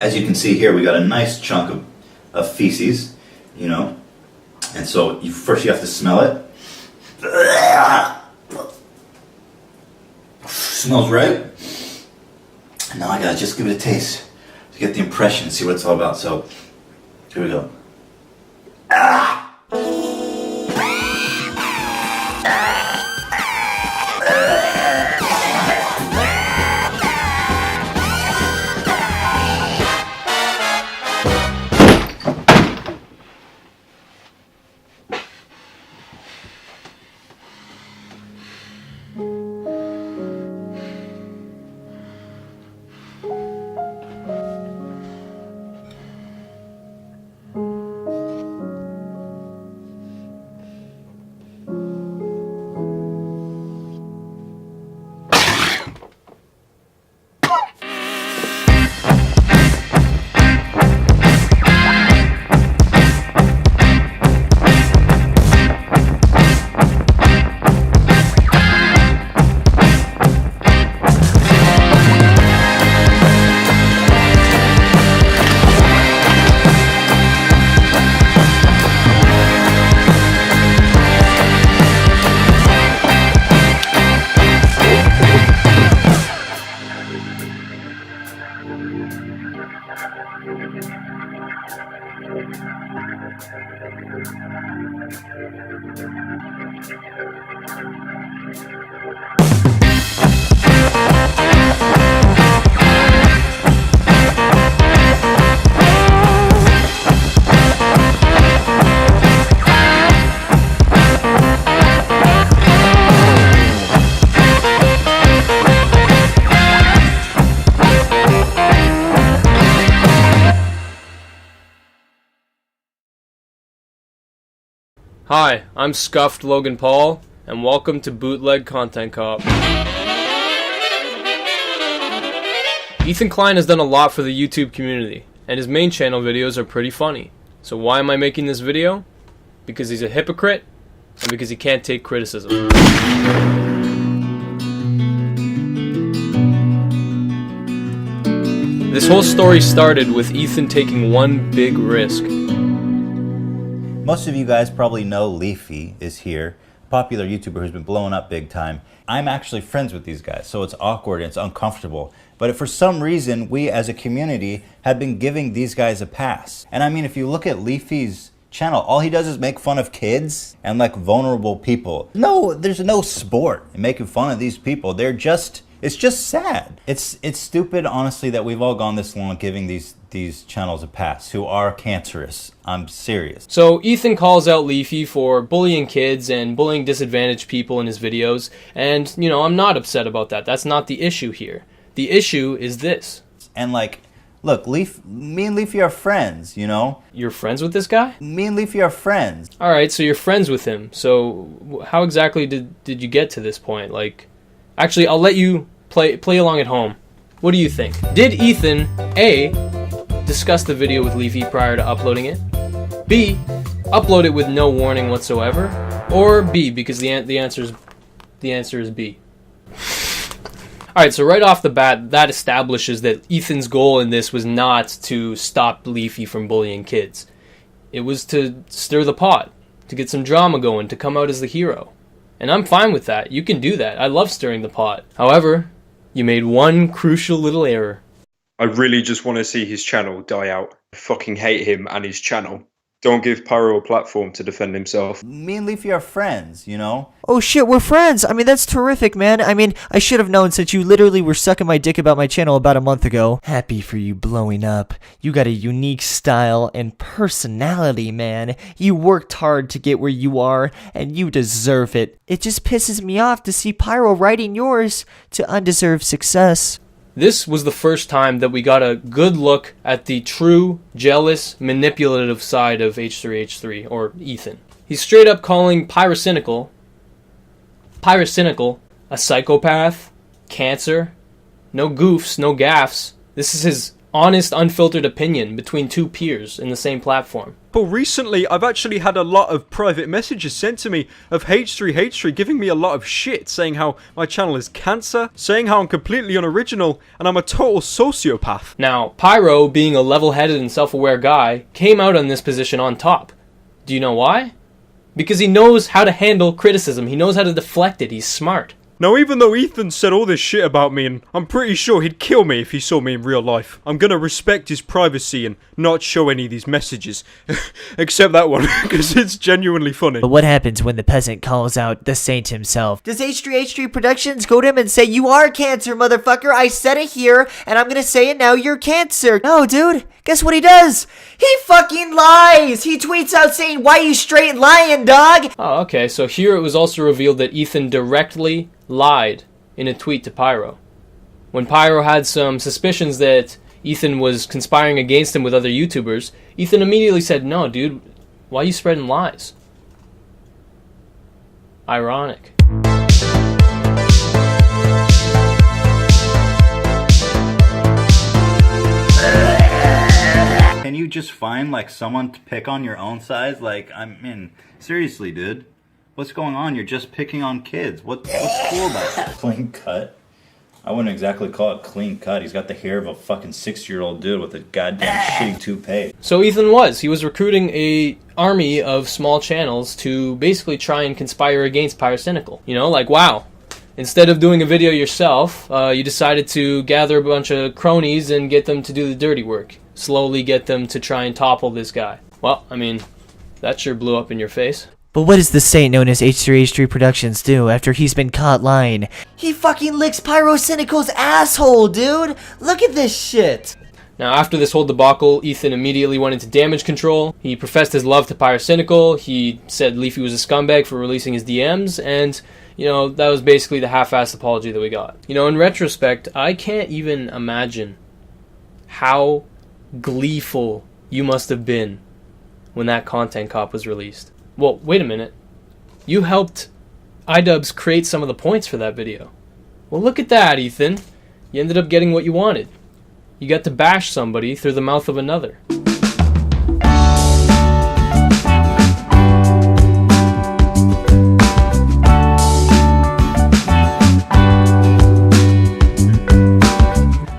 As you can see here, we got a nice chunk of feces, you know, and so first you have to smell it. Smells right. And now I gotta just give it a taste to get the impression, see what it's all about. So here we go. Hi, I'm Scuffed Logan Paul, and welcome to Bootleg Content Cop. Ethan Klein has done a lot for the YouTube community, and his main channel videos are pretty funny. So why am I making this video? Because he's a hypocrite, and because he can't take criticism. This whole story started with Ethan taking one big risk. Most of you guys probably know Leafy is here, a popular YouTuber who's been blowing up big time. I'm actually friends with these guys, so it's awkward and it's uncomfortable. But if for some reason we as a community have been giving these guys a pass. And I mean, if you look at Leafy's channel, all he does is make fun of kids and like vulnerable people. No, there's no sport in making fun of these people. It's just sad. It's stupid, honestly, that we've all gone this long giving these channels a pass who are cancerous. I'm serious. So Ethan calls out Leafy for bullying kids and bullying disadvantaged people in his videos, and you know, I'm not upset about that. That's not the issue here. The issue is this. And like, look, me and Leafy are friends, you know? You're friends with this guy? Me and Leafy are friends. Alright, so you're friends with him. So how exactly did you get to this point? Like, actually, I'll let you play along at home. What do you think? Did Ethan, A, discuss the video with Leafy prior to uploading it? B, upload it with no warning whatsoever? Or B, because the answer is B. Alright, so right off the bat, that establishes that Ethan's goal in this was not to stop Leafy from bullying kids. It was to stir the pot, to get some drama going, to come out as the hero. And I'm fine with that. You can do that. I love stirring the pot. However, you made one crucial little error. I really just want to see his channel die out. I fucking hate him and his channel. Don't give Pyro a platform to defend himself. Me and Leafy are friends, you know? Oh shit, we're friends! I mean, that's terrific, man. I mean, I should have known since you literally were sucking my dick about my channel about a month ago. Happy for you blowing up. You got a unique style and personality, man. You worked hard to get where you are, and you deserve it. It just pisses me off to see Pyro writing yours to undeserved success. This was the first time that we got a good look at the true, jealous, manipulative side of H3H3, or Ethan. He's straight up calling Pyrocynical a psychopath, cancer, no goofs, no gaffes. This is his honest, unfiltered opinion between two peers in the same platform. But recently, I've actually had a lot of private messages sent to me of H3 giving me a lot of shit, saying how my channel is cancer, saying how I'm completely unoriginal, and I'm a total sociopath. Now, Pyro, being a level-headed and self-aware guy, came out on this position on top. Do you know why? Because he knows how to handle criticism. He knows how to deflect it. He's smart. Now, even though Ethan said all this shit about me, and I'm pretty sure he'd kill me if he saw me in real life, I'm gonna respect his privacy and not show any of these messages. Except that one, because it's genuinely funny. But what happens when the peasant calls out the saint himself? Does H3 Productions go to him and say, "You are cancer, motherfucker, I said it here, and I'm gonna say it now, you're cancer"? No, dude. Guess what he does? He fucking lies! He tweets out saying, "Why you straight lying, dog?" Oh, okay, so here it was also revealed that Ethan directly lied in a tweet to Pyro. When Pyro had some suspicions that Ethan was conspiring against him with other YouTubers, Ethan immediately said, "No, dude, why are you spreading lies?" Ironic. Can you just find like someone to pick on your own size? Like, I mean, seriously, dude. What's going on? You're just picking on kids. What's cool about that? Clean cut? I wouldn't exactly call it clean cut. He's got the hair of a fucking 6-year-old dude with a goddamn shitty toupee. So Ethan he was recruiting a army of small channels to basically try and conspire against Pyrocynical. You know, like, wow. Instead of doing a video yourself, you decided to gather a bunch of cronies and get them to do the dirty work. Slowly get them to try and topple this guy. Well, I mean, that sure blew up in your face. But what does the saint known as H3 Productions do after he's been caught lying? He fucking licks Pyrocynical's asshole, dude! Look at this shit! Now, after this whole debacle, Ethan immediately went into damage control. He professed his love to Pyrocynical. He said Leafy was a scumbag for releasing his DMs, and, you know, that was basically the half-assed apology that we got. You know, in retrospect, I can't even imagine how gleeful you must have been when that content cop was released. Well, wait a minute. You helped iDubbbz create some of the points for that video. Well, look at that, Ethan. You ended up getting what you wanted. You got to bash somebody through the mouth of another.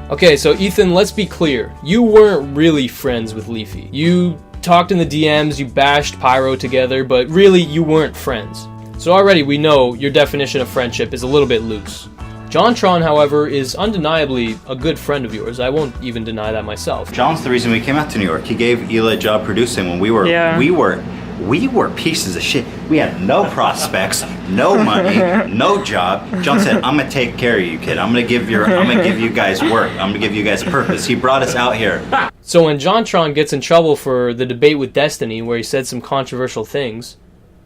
Okay, so Ethan, let's be clear. You weren't really friends with Leafy. You talked in the DMs, you bashed Pyro together, but really you weren't friends. So already we know your definition of friendship is a little bit loose. JonTron, however, is undeniably a good friend of yours. I won't even deny that myself. John's the reason we came out to New York. He gave Eli a job producing when we were pieces of shit. We had no prospects, no money, no job. John said, "I'm gonna take care of you, kid. I'm gonna give you guys work. I'm gonna give you guys purpose." He brought us out here. So when JonTron gets in trouble for the debate with Destiny, where he said some controversial things,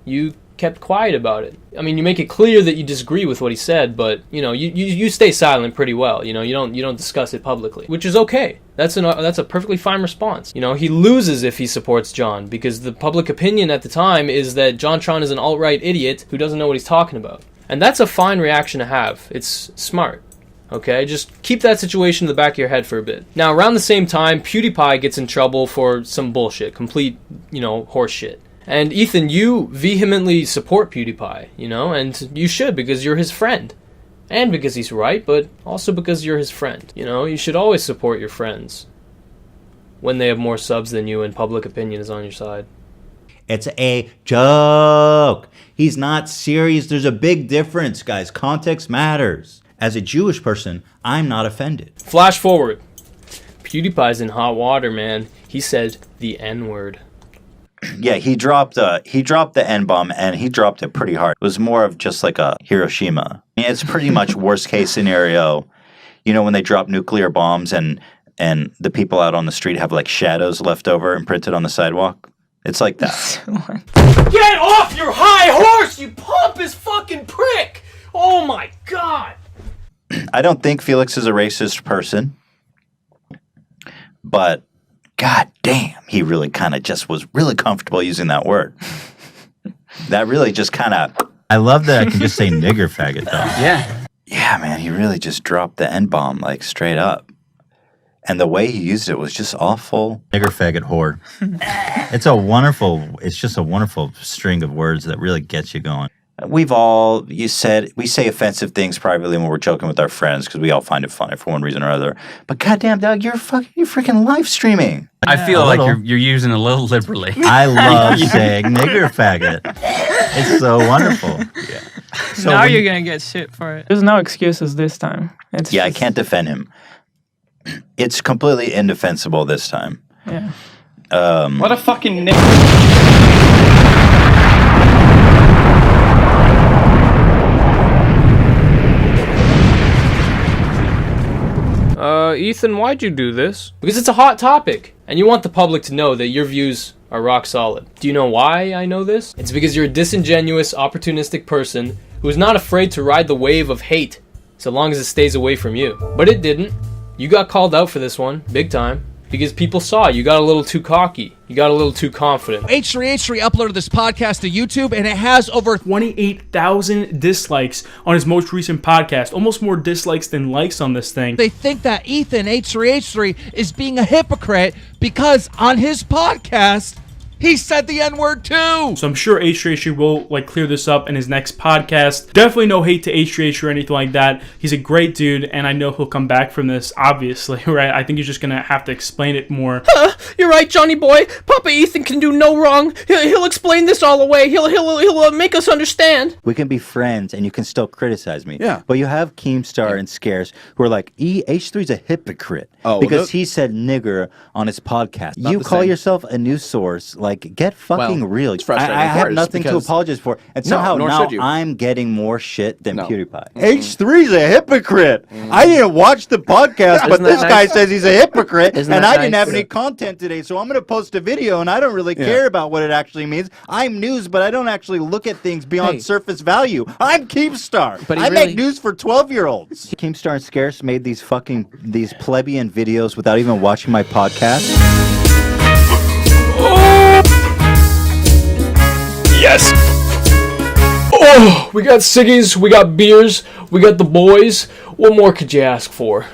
you kept quiet about it. I mean, you make it clear that you disagree with what he said, but you know, you stay silent pretty well. You know, you don't discuss it publicly, which is okay. That's a perfectly fine response. You know, he loses if he supports John, because the public opinion at the time is that JonTron is an alt-right idiot who doesn't know what he's talking about. And that's a fine reaction to have. It's smart. Okay, just keep that situation in the back of your head for a bit. Now, around the same time, PewDiePie gets in trouble for some bullshit, complete, you know, horse shit. And Ethan, you vehemently support PewDiePie, you know, and you should, because you're his friend. And because he's right, but also because you're his friend. You know, you should always support your friends when they have more subs than you and public opinion is on your side. It's a joke. He's not serious. There's a big difference, guys. Context matters. As a Jewish person, I'm not offended. Flash forward. PewDiePie's in hot water, man. He said the N-word. Yeah, he dropped the N-bomb, and he dropped it pretty hard. It was more of just like a Hiroshima. I mean, it's pretty much worst case scenario. You know, when they drop nuclear bombs and the people out on the street have like shadows left over imprinted on the sidewalk. It's like that. Get off your high horse, you pompous fucking prick! Oh my god! I don't think Felix is a racist person, but god damn, he really kind of just was really comfortable using that word. That really just kind of... I love that I can just say nigger faggot, though. Yeah. Yeah, man, he really just dropped the N-bomb, like, straight up. And the way he used it was just awful. Nigger faggot whore. It's just a wonderful string of words that really gets you going. We say offensive things privately when we're joking with our friends because we all find it funny for one reason or other. But goddamn, Doug, you're freaking live streaming. I feel like you're using it a little liberally. I love saying nigger faggot. It's so wonderful. Yeah. So now you're gonna get shit for it. There's no excuses this time. I can't defend him. It's completely indefensible this time. Yeah. What a fucking nick. Ethan, why'd you do this? Because it's a hot topic, and you want the public to know that your views are rock solid. Do you know why I know this? It's because you're a disingenuous, opportunistic person who is not afraid to ride the wave of hate, so long as it stays away from you. But it didn't. You got called out for this one, big time. Because people saw you got a little too cocky. You got a little too confident. H3H3 uploaded this podcast to YouTube, and it has over 28,000 dislikes on his most recent podcast. Almost more dislikes than likes on this thing. They think that Ethan, H3H3, is being a hypocrite because on his podcast, he said the N-word too! So I'm sure H3H3 will clear this up in his next podcast. Definitely no hate to H3H3 or anything like that. He's a great dude, and I know he'll come back from this, obviously, right? I think he's just gonna have to explain it more. You're right, Johnny boy. Papa Ethan can do no wrong. He'll explain this all away. He'll make us understand. We can be friends, and you can still criticize me. Yeah. But you have Keemstar and Scares who are like, H3's a hypocrite because he said nigger on his podcast. You call yourself a news source. Get fucking real. It's frustrating. I have nothing to apologize for. And somehow now I'm getting more shit than PewDiePie. H3's a hypocrite. I didn't watch the podcast, but this guy says he's a hypocrite, and I didn't have any content today, so I'm going to post a video, and I don't really care about what it actually means. I'm news, but I don't actually look at things beyond surface value. I'm Keemstar. But I make news for 12-year-olds. Keemstar and Scarce made these plebeian videos without even watching my podcast. Yes! Oh, we got ciggies, we got beers, we got the boys. What more could you ask for?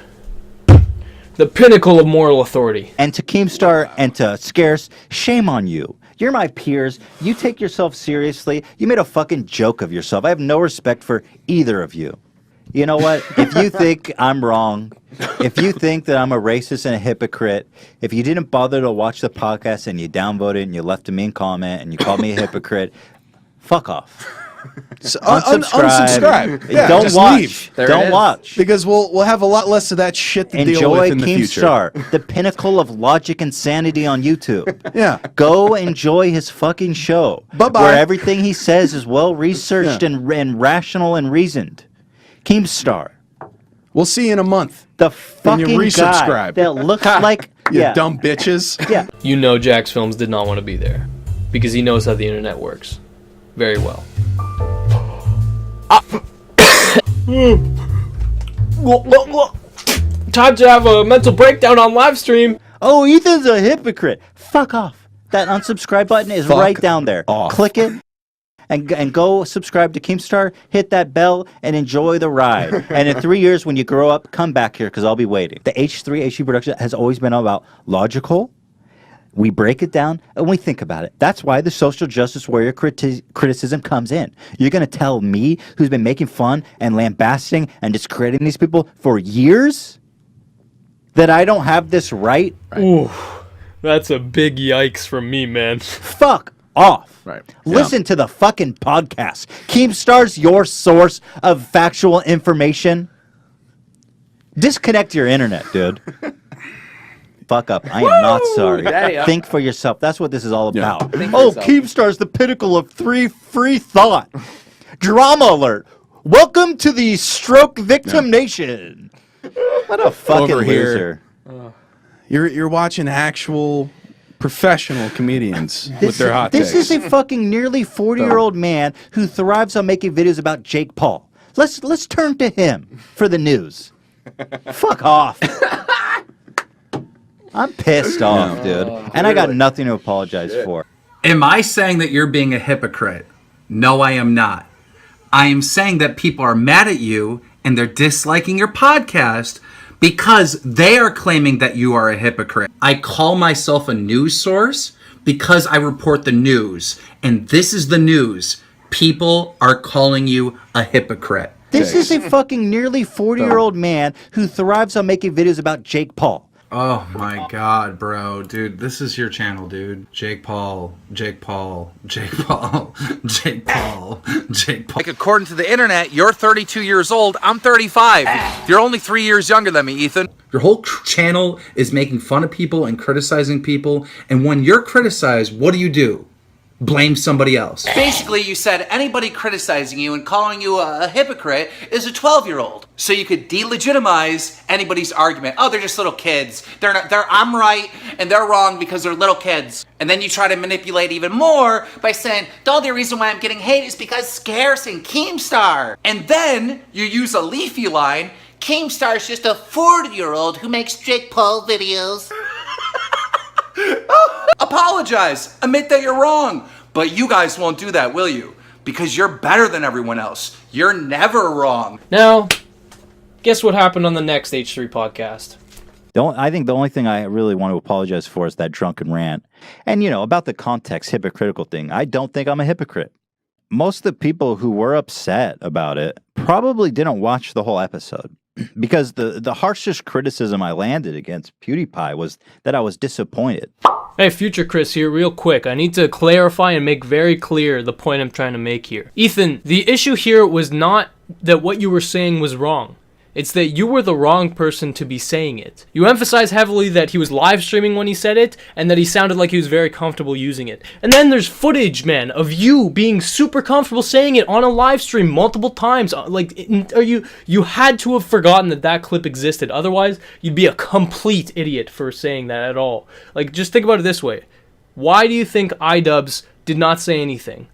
The pinnacle of moral authority. And to Keemstar and to Scarce, shame on you. You're my peers. You take yourself seriously. You made a fucking joke of yourself. I have no respect for either of you. You know what? If you think I'm wrong, if you think that I'm a racist and a hypocrite, if you didn't bother to watch the podcast and you downvoted and you left a mean comment and you called me a hypocrite, fuck off. So, unsubscribe. Yeah, don't just watch. Leave. Don't watch. Because we'll have a lot less of that shit to deal with in the future. Enjoy Keemstar, the pinnacle of logic and sanity on YouTube. Yeah. Go enjoy his fucking show. Bye-bye. Where everything he says is well researched and rational and reasoned. Keemstar. We'll see you in a month. The fucking you resubscribe. guy that looks like you dumb bitches. Yeah. You know Jax Films did not want to be there because he knows how the internet works very well. Time to have a mental breakdown on live stream. Oh, Ethan's a hypocrite. Fuck off. That unsubscribe button is right down there. Click it. And go subscribe to Keemstar, hit that bell, and enjoy the ride. And in 3 years, when you grow up, come back here, because I'll be waiting. The H3HG production has always been about logical. We break it down, and we think about it. That's why the social justice warrior criticism comes in. You're going to tell me, who's been making fun and lambasting and discrediting these people for years, that I don't have this right? Ooh, that's a big yikes from me, man. Fuck off. Right. Listen to the fucking podcast. Keemstar's your source of factual information. Disconnect your internet, dude. Fuck up. I am not sorry. Think for yourself. That's what this is all about. Oh, Keemstar's the pinnacle of free thought. Drama alert. Welcome to the stroke victim nation. What a fucking Over here. loser. You're watching actual professional comedians with their hot takes. This is a fucking nearly 40-year-old man who thrives on making videos about Jake Paul. Let's turn to him for the news. Fuck off. I'm pissed off, dude. And I got nothing to apologize for. Am I saying that you're being a hypocrite? No, I am not. I am saying that people are mad at you and they're disliking your podcast because they are claiming that you are a hypocrite. I call myself a news source because I report the news. And this is the news. People are calling you a hypocrite. This is a fucking nearly 40-year-old man who thrives on making videos about Jake Paul. Oh my god, bro. Dude, this is your channel, dude. Jake Paul, Jake Paul, Jake Paul, Jake Paul, Jake Paul. Like, according to the internet, you're 32 years old. I'm 35. You're only 3 years younger than me, Ethan. Your whole channel is making fun of people and criticizing people. And when you're criticized, what do? Blame somebody else. Basically, you said anybody criticizing you and calling you a hypocrite is a 12-year-old. So you could delegitimize anybody's argument. Oh, they're just little kids. I'm right and they're wrong because they're little kids. And then you try to manipulate even more by saying, the only reason why I'm getting hate is because Scarce and Keemstar. And then you use a Leafy line. Keemstar's just a 40-year-old who makes Jake Paul videos. Apologize. Admit that you're wrong. But you guys won't do that, will you? Because you're better than everyone else. You're never wrong. Now, guess what happened on the next H3 podcast? I think the only thing I really want to apologize for is that drunken rant. And, about the context, hypocritical thing. I don't think I'm a hypocrite. Most of the people who were upset about it probably didn't watch the whole episode. Because the harshest criticism I landed against PewDiePie was that I was disappointed. Hey, Future Chris here, real quick. I need to clarify and make very clear the point I'm trying to make here. Ethan, the issue here was not that what you were saying was wrong. It's that you were the wrong person to be saying it. You emphasize heavily that he was live streaming when he said it, and that he sounded like he was very comfortable using it. And then there's footage, man, of you being super comfortable saying it on a live stream multiple times. You had to have forgotten that clip existed. Otherwise, you'd be a complete idiot for saying that at all. Just think about it this way. Why do you think iDubbbz did not say anything?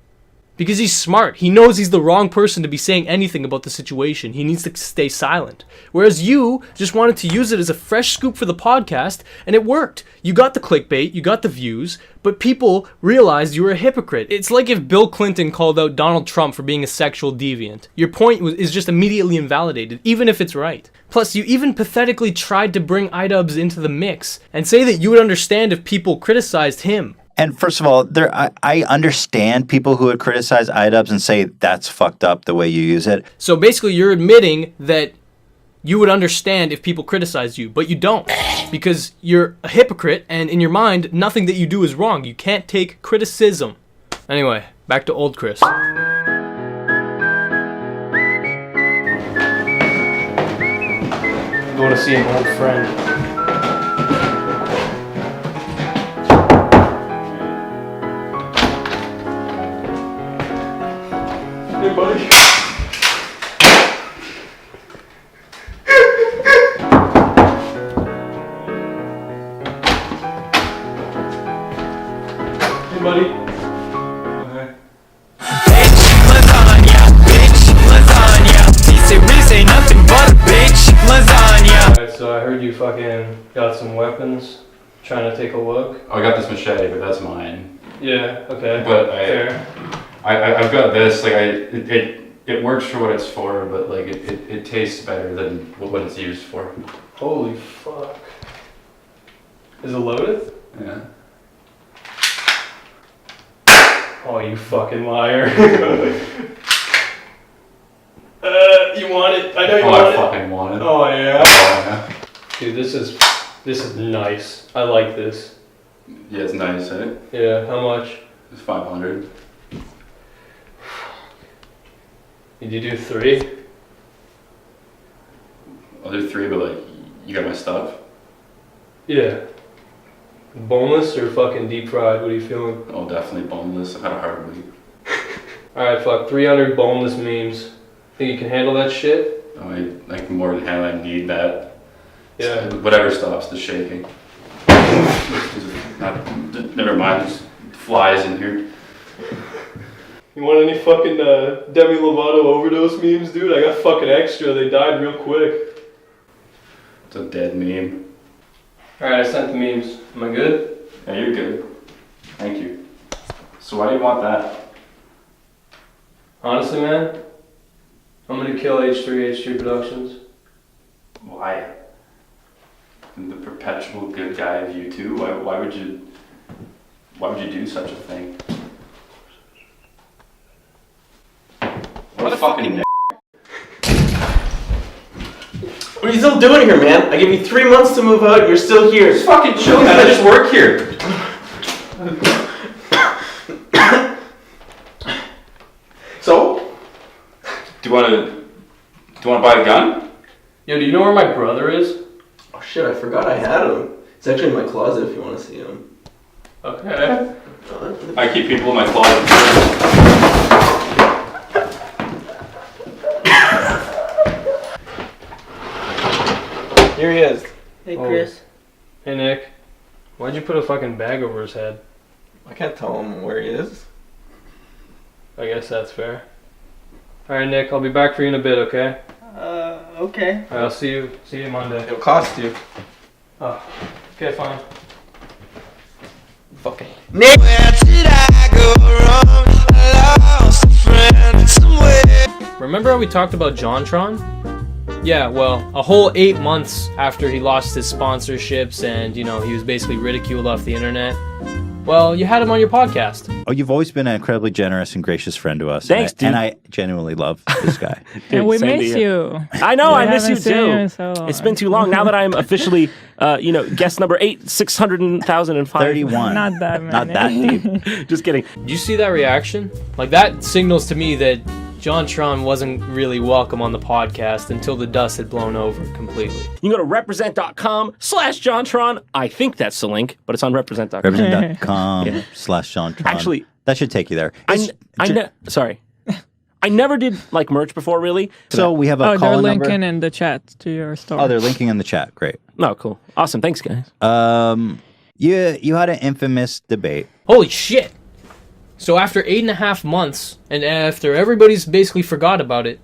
Because he's smart. He knows he's the wrong person to be saying anything about the situation. He needs to stay silent. Whereas you just wanted to use it as a fresh scoop for the podcast, and it worked. You got the clickbait, you got the views, but people realized you were a hypocrite. It's like if Bill Clinton called out Donald Trump for being a sexual deviant. Your point is just immediately invalidated, even if it's right. Plus, you even pathetically tried to bring iDubbbz into the mix and say that you would understand if people criticized him. And first of all, I understand people who would criticize iDubbbz and say that's fucked up the way you use it. So basically, you're admitting that you would understand if people criticized you, but you don't. Because you're a hypocrite, and in your mind, nothing that you do is wrong. You can't take criticism. Anyway, back to old Chris. Going to see an old friend. Hey, buddy. Hey, buddy. Okay. Bitch, lasagna. Bitch, lasagna. This ain't nothing but a bitch, lasagna. Alright, so I heard you fucking got some weapons. Trying to take a look. Oh, I got this machete, but that's mine. Yeah, okay. But fair. I've got this, it works for what it's for, but it tastes better than what it's used for. Holy fuck. Is it loaded? Yeah. Oh, you fucking liar. You want it? I know you want it. I fucking want it. Oh yeah. Oh, yeah. Dude, this is nice. I like this. Yeah, it's nice, eh? Yeah, how much? It's 500. Did you do 3? I'll do 3, but you got my stuff? Yeah. Boneless or fucking deep fried? What are you feeling? Oh, definitely boneless. I've had a hard week. Alright, fuck. 300 boneless memes. Think you can handle that shit? Oh, I can more than handle. I need that. Yeah. Whatever stops the shaking. Never mind, there's flies in here. You want any fucking Demi Lovato overdose memes, dude? I got fucking extra. They died real quick. It's a dead meme. Alright, I sent the memes. Am I good? Yeah, you're good. Thank you. So why do you want that? Honestly, man, I'm gonna kill H3 Productions. Why? the perpetual good guy of U2. Why would you do such a thing? What a fucking What are you still doing here, man? I gave you 3 months to move out. You're still here. Just fucking chill, man. I just work here. So? Do you want to buy a gun? Yo, do you know where my brother is? Oh shit, I forgot I had him. It's actually in my closet if you want to see him. Okay. I keep people in my closet. Here he is. Hey, Chris. Hey, Nick. Why'd you put a fucking bag over his head? I can't tell him where he is. I guess that's fair. Alright, Nick, I'll be back for you in a bit, okay? Okay. Alright, I'll see you Monday. It'll cost you. Oh, okay, fine. Fucking Nick, where did I go wrong? I lost a friend somewhere. Remember how we talked about JonTron? Yeah, well, a whole 8 months after he lost his sponsorships and, he was basically ridiculed off the internet, well, you had him on your podcast. Oh, you've always been an incredibly generous and gracious friend to us. Thanks, and I, dude. And I genuinely love this guy. And we same to miss you. I know, I miss you haven't seen too. you in so long. It's been too long. Now that I'm officially, guest number 600,005. 31. Not that many. Not that deep. Just kidding. Did you see that reaction? Like, that signals to me that JonTron wasn't really welcome on the podcast until the dust had blown over completely. You can go to represent.com/JonTron. I think that's the link, but it's on represent.com. Represent.com/JonTron. Actually, that should take you there. Sorry. I never did like merch before, really. So we have a they're call linking number. in the chat to your store. Oh, they're linking in the chat. Great. No, cool. Awesome. Thanks, guys. You had an infamous debate. Holy shit! So after 8.5 months, and after everybody's basically forgot about it,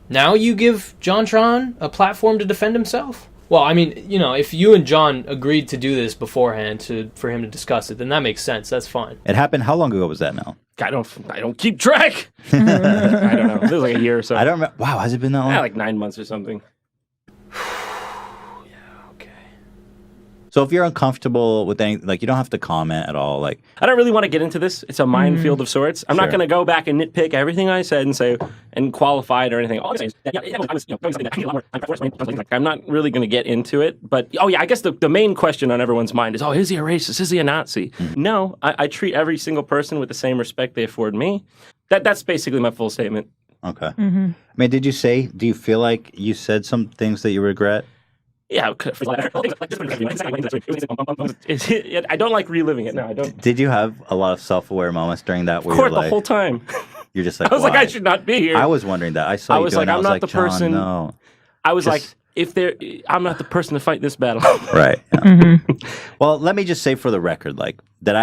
now you give JonTron a platform to defend himself? Well, I mean, if you and John agreed to do this beforehand for him to discuss it, then that makes sense. That's fine. It happened. How long ago was that now? I don't keep track. I don't know. This was like a year or so. I don't remember. Wow, has it been that long? Yeah, like 9 months or something. So if you're uncomfortable with anything, like, you don't have to comment at all. Like, I don't really want to get into this. It's a minefield of sorts. I'm not going to go back and nitpick everything I said and say and qualify it or anything. All I'm saying is, I'm not really going to get into it. But I guess the main question on everyone's mind is, is he a racist? Is he a Nazi? Mm-hmm. No, I treat every single person with the same respect they afford me. That's basically my full statement. Okay. I mean, do you feel like you said some things that you regret? Yeah, I don't like reliving it. No, I don't. Did you have a lot of self-aware moments during that? Where Of course, you're like, the whole time. You're just like, I was like, why? I should not be here. I was wondering that. I saw you was doing like, it. I'm not the John, person. No. I was Just- like, I'm not the person to fight this battle. Right. Yeah. Well, let me just say for the record, like, that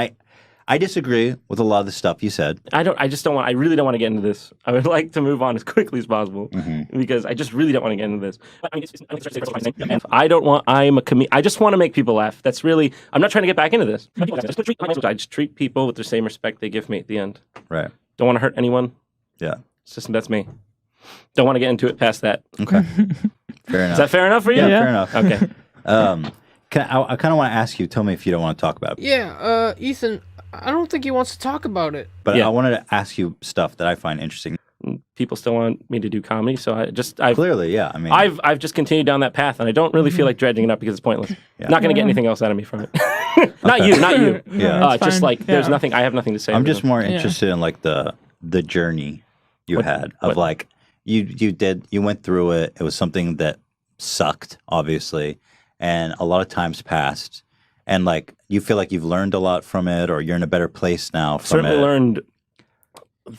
I disagree with a lot of the stuff you said. I really don't want to get into this. I would like to move on as quickly as possible because I just really don't want to get into this. I just want to make people laugh. That's really, I'm not trying to get back into this. I just treat people with the same respect they give me at the end. Right. Don't want to hurt anyone. Yeah. It's just, that's me. Don't want to get into it past that. Okay. Fair enough. Is that fair enough for you? Yeah, fair enough. Okay. I kind of want to ask you, tell me if you don't want to talk about it. Yeah, Ethan, I don't think he wants to talk about it. But I wanted to ask you stuff that I find interesting. People still want me to do comedy, so Clearly, yeah. I mean, I've just continued down that path, and I don't really feel like dredging it up because it's pointless. Yeah. Not going to get anything else out of me from it. Not you. Yeah. Just like there's nothing. I have nothing to say. I'm just more interested in like the journey you had of like you went through it. It was something that sucked, obviously, and a lot of times passed, and like you feel like you've learned a lot from it, or you're in a better place now. From Certainly it. learned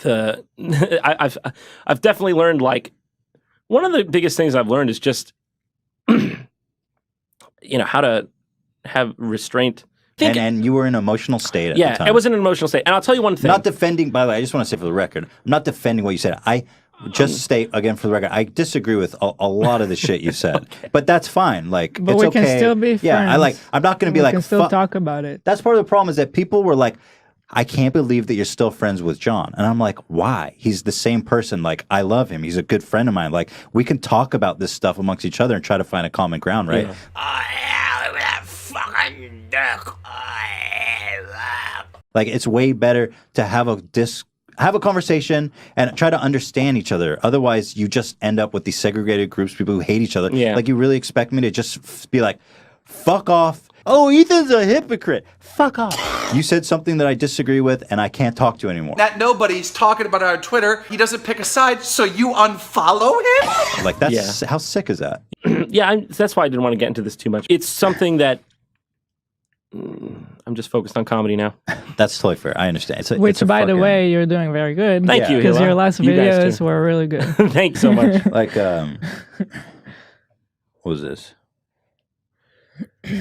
I've definitely learned, like, one of the biggest things I've learned is just how to have restraint. And you were in an emotional state at the time. Yeah, it was in an emotional state. And I'll tell you one thing. Not defending, by the way, I just want to say for the record, I'm not defending what you said. I just state, again, for the record, I disagree with a lot of the shit you said. Okay. But that's fine. Like, but it's we okay. can still be friends. Yeah, I'm not going to be like... We can still talk about it. That's part of the problem is that people were like, I can't believe that you're still friends with John. And I'm like, why? He's the same person. Like, I love him. He's a good friend of mine. Like, we can talk about this stuff amongst each other and try to find a common ground, right? Yeah. Like, it's way better to have a conversation and try to understand each other. Otherwise, you just end up with these segregated groups, people who hate each other. Yeah. Like, you really expect me to just be like, fuck off. Oh, Ethan's a hypocrite. Fuck off. You said something that I disagree with, and I can't talk to you anymore. That nobody's talking about it on Twitter. He doesn't pick a side, so you unfollow him? Like, that's how sick is that? Yeah, that's why I didn't want to get into this too much. It's something that I'm just focused on comedy now. That's totally fair. I understand. Which, by the way, you're doing very good. Thank you, Because Hila. your last You guys videos too. were really good. Thanks so much. Like, what was this?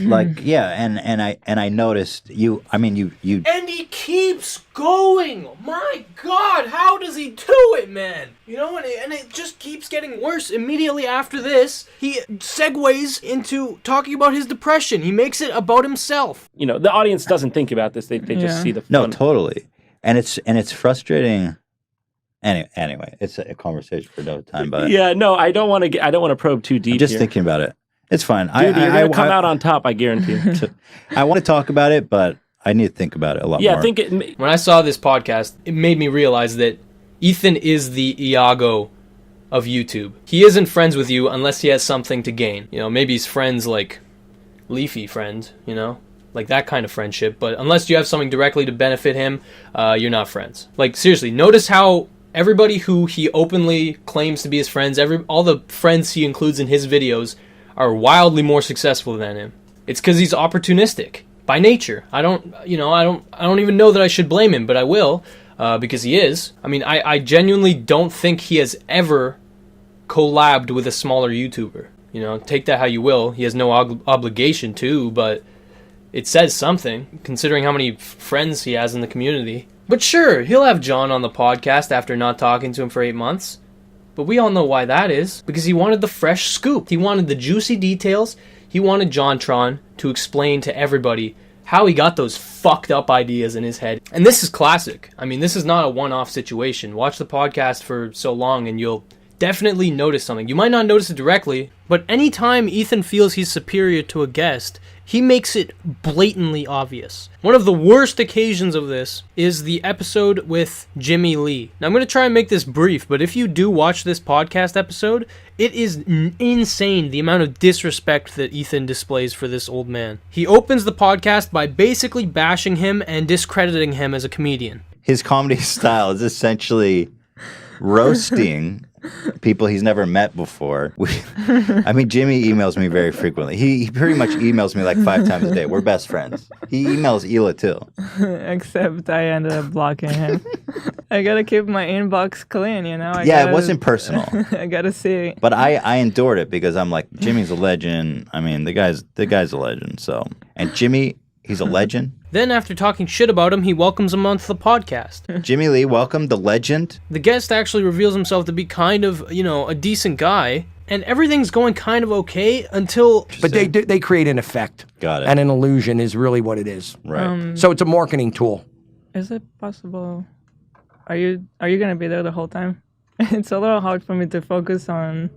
Like, yeah, and I noticed you. I mean, you. And he keeps going. My God, how does he do it, man? You know, and it just keeps getting worse. Immediately after this, he segues into talking about his depression. He makes it about himself. You know, the audience doesn't think about this. They just see the fun. No, totally, and it's frustrating. Anyway, it's a conversation for another time. But Yeah, no, I don't want to probe too deep. I'm just here. thinking about it. It's fine. Dude, you're gonna come out on top, I guarantee. I want to talk about it, but I need to think about it a lot Yeah, more. I think it. When I saw this podcast, it made me realize that Ethan is the Iago of YouTube. He isn't friends with you unless he has something to gain. You know, maybe he's friends like Leafy friend, you know? Like that kind of friendship. But unless you have something directly to benefit him, you're not friends. Like, seriously, notice how everybody who he openly claims to be his friends, all the friends he includes in his videos are wildly more successful than him. It's because he's opportunistic by nature. I don't even know that I should blame him, but I will, because he is. I mean, I genuinely don't think he has ever collabed with a smaller YouTuber. You know, take that how you will. He has no obligation to, but it says something, considering how many friends he has in the community. But sure, he'll have John on the podcast after not talking to him for 8 months. But we all know why that is. Because he wanted the fresh scoop. He wanted the juicy details. He wanted JonTron to explain to everybody how he got those fucked up ideas in his head. And this is classic. I mean, this is not a one-off situation. Watch the podcast for so long and you'll definitely notice something. You might not notice it directly, but anytime Ethan feels he's superior to a guest, he makes it blatantly obvious. One of the worst occasions of this is the episode with Jimmy Lee. Now, I'm going to try and make this brief, but if you do watch this podcast episode, it is insane the amount of disrespect that Ethan displays for this old man. He opens the podcast by basically bashing him and discrediting him as a comedian. His comedy style is essentially roasting people he's never met before. I mean, Jimmy emails me very frequently. He pretty much emails me like 5 times a day. We're best friends. He emails Hila too. Except I ended up blocking him. I gotta keep my inbox clean, you know? It wasn't personal. I gotta see. But I endured it because I'm like, Jimmy's a legend. I mean, the guy's a legend. So, and Jimmy, he's a legend. Then, after talking shit about him, he welcomes him onto the podcast. Jimmy Lee, welcome, the legend. The guest actually reveals himself to be kind of, you know, a decent guy, and everything's going kind of okay until... But they create an effect. Got it. And an illusion is really what it is. Right. So it's a marketing tool. Is it possible? Are you gonna be there the whole time? It's a little hard for me to focus on...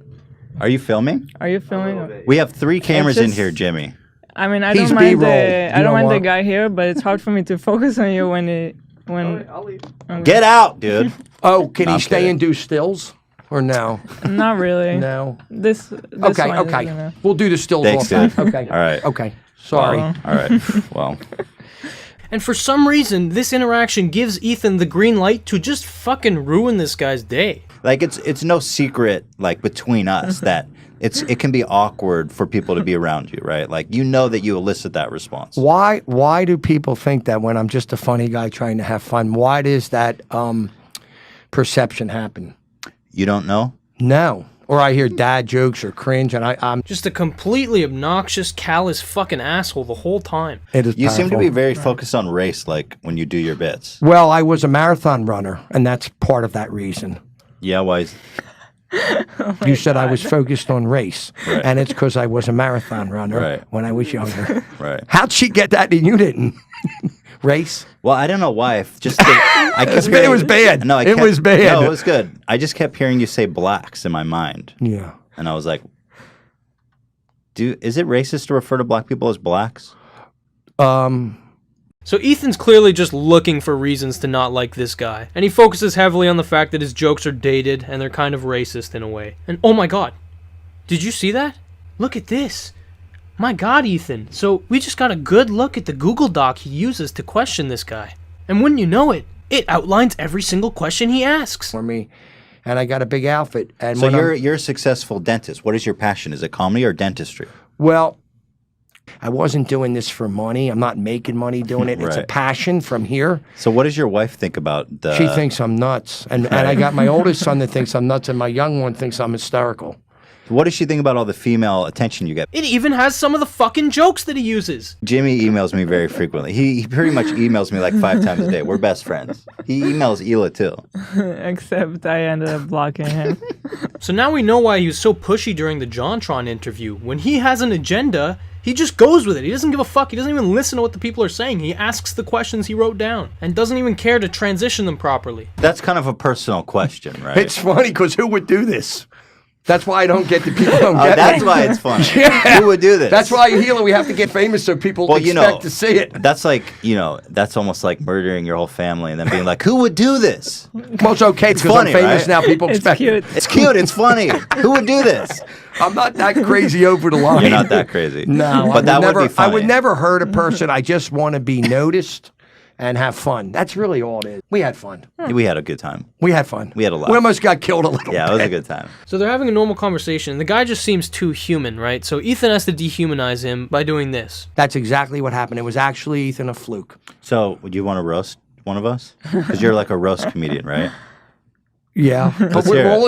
Are you filming? Are you filming? We have 3 cameras It's in just- here, Jimmy. I mean, I He's don't mind B-roll. the You know the what? guy here, but it's hard for me to focus on you when. Okay. Get out, dude. Oh, can No, he I'm stay kidding. and do stills? Or no? Not really. No. This Okay, one is okay. gonna- We'll do the stills Thanks, off dude. that. Okay. All right. Okay. Sorry. All right. Well. And for some reason, this interaction gives Ethan the green light to just fucking ruin this guy's day. Like, it's no secret, like, between us that it can be awkward for people to be around you, right? Like, you know that you elicit that response. Why do people think that when I'm just a funny guy trying to have fun? Why does that perception happen? You don't know? No. Or I hear dad jokes or cringe, and I'm Just a completely obnoxious, callous fucking asshole the whole time. It is You seem to powerful. be very focused on race, like, when you do your bits. Well, I was a marathon runner, and that's part of that reason. Yeah, why? You said I was focused on race, Right. and it's because I was a marathon runner Right. when I was younger. Right. How'd she get that and you didn't? Race? Well, I don't know why. I kept It was bad. No, It was bad. No, it was good. I just kept hearing you say blacks in my mind. Yeah. And I was like, is it racist to refer to black people as blacks? So Ethan's clearly just looking for reasons to not like this guy, and he focuses heavily on the fact that his jokes are dated and they're kind of racist in a way. And oh my god, did you see that? Look at this. My god, Ethan. So we just got a good look at the Google Doc he uses to question this guy. And wouldn't you know it, it outlines every single question he asks. For me, and I got a big outfit. And So when you're a successful dentist. What is your passion? Is it comedy or dentistry? Well, I wasn't doing this for money. I'm not making money doing it. It's a Right. passion from here. So what does your wife think about the... She thinks I'm nuts. And I got my oldest son that thinks I'm nuts, and my young one thinks I'm hysterical. What does she think about all the female attention you get? It even has some of the fucking jokes that he uses. Jimmy emails me very frequently. He pretty much emails me like 5 times a day. We're best friends. He emails Hila too. Except I ended up blocking him. So now we know why he was so pushy during the JonTron interview. When he has an agenda, he just goes with it. He doesn't give a fuck. He doesn't even listen to what the people are saying. He asks the questions he wrote down and doesn't even care to transition them properly. That's kind of a personal question, right? It's funny because who would do this? That's why I don't get the people don't get that's me. why it's funny. Yeah. Who would do this? That's why Hila, we have to get famous so people Well, expect to see it. That's like, that's almost like murdering your whole family and then being like, who would do this? Well, it's okay It's because funny, I'm famous right? now. People expect cute. It's cute. It's funny. Who would do this? I'm not that crazy over the line. You're not that crazy. No, but that never, would be funny. I would never hurt a person. I just want to be noticed and have fun. That's really all it is. We had fun. We had a good time. We had fun. We had a lot. We almost got killed a little Yeah, bit. it was a good time. So they're having a normal conversation. The guy just seems too human, right? So Ethan has to dehumanize him by doing this. That's exactly what happened. It was actually, Ethan, a fluke. So, would you want to roast one of us? Because you're like a roast comedian, right? Yeah, but Let's hear all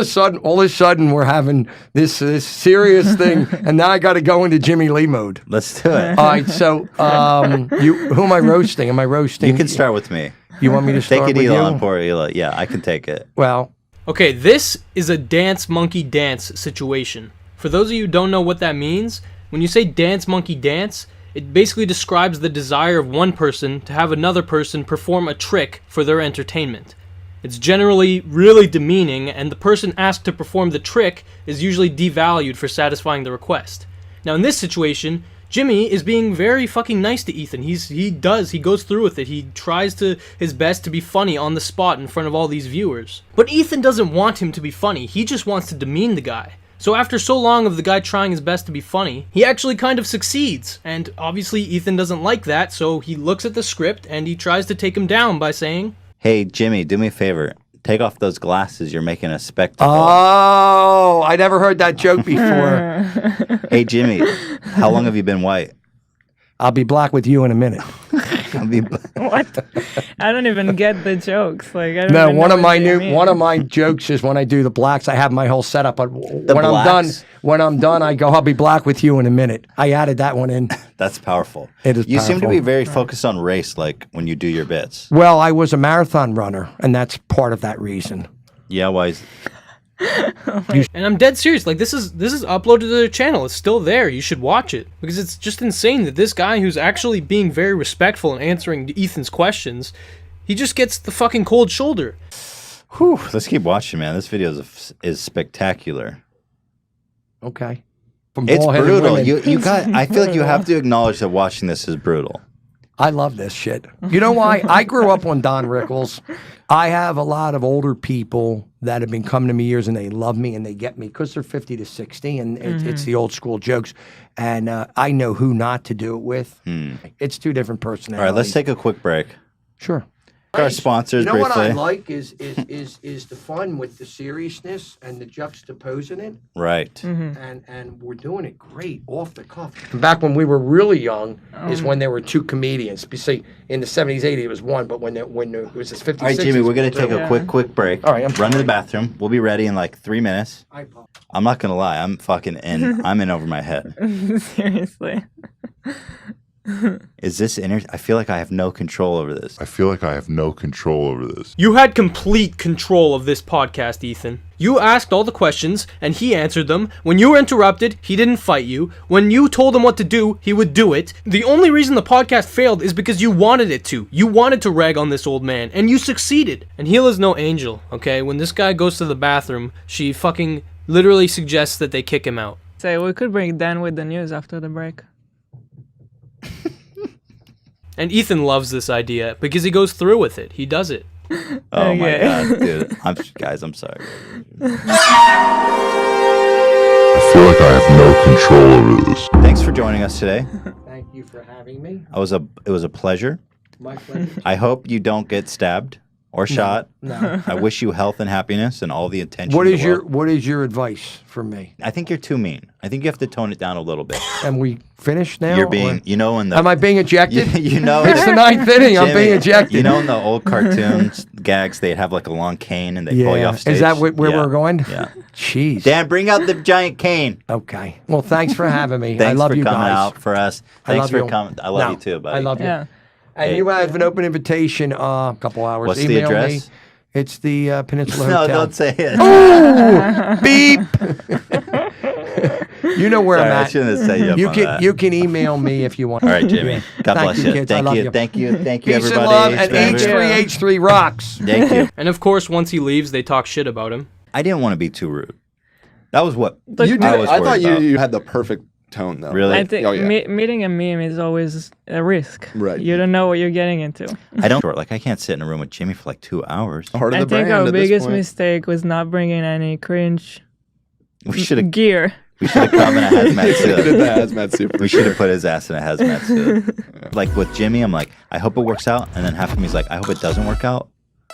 of a sudden, we're having this serious thing, and now I got to go into Jimmy Lee mode. Let's do it. All right, so who am I roasting? Am I roasting? You can start with me. You want me to start Take it, with Hila, you? and poor Hila. Yeah, I can take it. Well, Okay, this is a dance monkey dance situation. For those of you who don't know what that means, when you say dance monkey dance, it basically describes the desire of one person to have another person perform a trick for their entertainment. It's generally really demeaning, and the person asked to perform the trick is usually devalued for satisfying the request. Now in this situation, Jimmy is being very fucking nice to Ethan. He goes through with it. He tries his best to be funny on the spot in front of all these viewers. But Ethan doesn't want him to be funny. He just wants to demean the guy. So after so long of the guy trying his best to be funny, he actually kind of succeeds. And obviously Ethan doesn't like that, so he looks at the script and he tries to take him down by saying, Hey, Jimmy, do me a favor. Take off those glasses. You're making a spectacle. oh, I never heard that joke before. Hey, Jimmy, how long have you been white? I'll be black with you in a minute. I'll be What? I don't even get the jokes. Like I don't No, even know what they mean. jokes is when I do the blacks. I have my whole setup, but when blacks? I'm done, I go. I'll be black with you in a minute. I added that one in. That's powerful. It is You seem to powerful. be very focused on race, like when you do your bits. Well, I was a marathon runner, and that's part of that reason. Yeah, why is... and I'm dead serious. Like this is uploaded to their channel. It's still there. You should watch it because it's just insane that this guy who's actually being very respectful and answering Ethan's questions, he just gets the fucking cold shoulder. Whew, let's keep watching, man. This video is spectacular. Okay. It's bald-headed brutal. women. You got. I feel like you have to acknowledge that watching this is brutal. I love this shit. You know why? I grew up on Don Rickles. I have a lot of older people that have been coming to me years, and they love me and they get me because they're 50 to 60, and it's the old school jokes. And I know who not to do it with. It's two different All personalities. right, let's take a quick break. Sure. Our sponsors You know what I briefly. like is the fun with the seriousness and the juxtaposing it. Right. And we're doing it great off the cuff. Back when we were really young is when there were two comedians. You see, in the 70s, 80s, it was one, but when it was this 50s, All right, 60s, Jimmy, we're gonna it was take two. a quick break. All right, I'm run to the sorry. bathroom. We'll be ready in like 3 minutes. I'm not gonna lie. I'm fucking in. I'm in over my head. Seriously. Is this I feel like I have no control over this. I feel like I have no control over this. You had complete control of this podcast, Ethan. You asked all the questions, and he answered them. When you were interrupted, he didn't fight you. When you told him what to do, he would do it. The only reason the podcast failed is because you wanted it to. You wanted to rag on this old man, and you succeeded. And Hila's no angel, okay? When this guy goes to the bathroom, she fucking literally suggests that they kick him out. Say we could break down with the news after the break. And Ethan loves this idea because he goes through with it. He does it. Oh my god, dude! Guys, I'm sorry. I feel like I have no control over this. Thanks for joining us today. Thank you for having me. It was a pleasure. My pleasure. I hope you don't get stabbed or shot. No. I wish you health and happiness and all the attention. What in is the world. what is your advice for me? I think you're too mean. I think you have to tone it down a little bit. Am we finished now? You're or- being, you know, in the. Am I being ejected? You know, It's the ninth inning. I'm Jimmy, being ejected. You know, in the old cartoons gags, they'd have like a long cane and they pull you off stage. Is that where Yeah. we're going? Yeah. Jeez. Dan, bring out the giant cane. Okay. Well, thanks for having me. Thanks I love for you coming guys. out for us. I Thanks love for you. coming. I love No, you too, buddy. I love you. Yeah. And Hey. you have an open invitation a couple hours. What's the Email address? Me. It's the Peninsula No, Hotel. don't say it. Ooh, beep. You know where Sorry, I'm I at. shouldn't have set you up on that. You can email me if you want. All right, Jimmy. God Thank bless you, you. kids. I Thank love you. you. Thank you. Thank you, Peace everybody. and love, and H3. H3 rocks. Thank you. And of course, once he leaves, they talk shit about him. I didn't want to be too rude. That was what You did. I was I worried thought about. you had the perfect tone though. Really? I think Oh, yeah. meeting a meme is always a risk. Right. You don't know what you're getting into. I don't like. I can't sit in a room with Jimmy for like 2 hours. Heart of I the think brand our at this biggest point. mistake was not bringing any cringe We should have. gear. We should have come in a hazmat Did suit. the hazmat suit. We should have put his ass in a hazmat suit. Like with Jimmy, I'm like, I hope it works out, and then half of me's like, I hope it doesn't work out,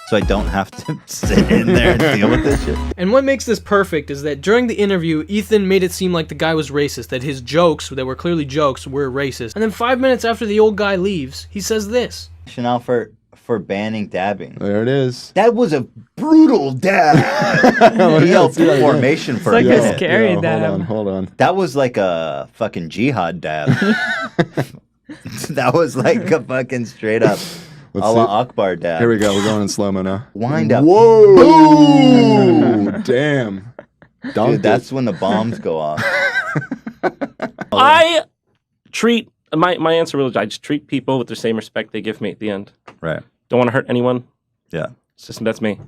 so I don't have to sit in there and deal with this shit. And what makes this perfect is that during the interview, Ethan made it seem like the guy was racist, that his jokes, that were clearly jokes, were racist. And then 5 minutes after the old guy leaves, he says this. Rationale for banning dabbing. There it is. That was a brutal dab. He held formation for It's a like a minute. scary Yo, dab. Hold on. That was like a fucking jihad dab. That was like a fucking straight up Let's Allah see. Akbar dab. Here we go. We're going in slow mo now. Wind up. Whoa! Damn. Dude, that's when the bombs go off. I treat my answer really. I just treat people with the same respect they give me at the end. Right. Don't want to hurt anyone. Yeah. It's just that's me.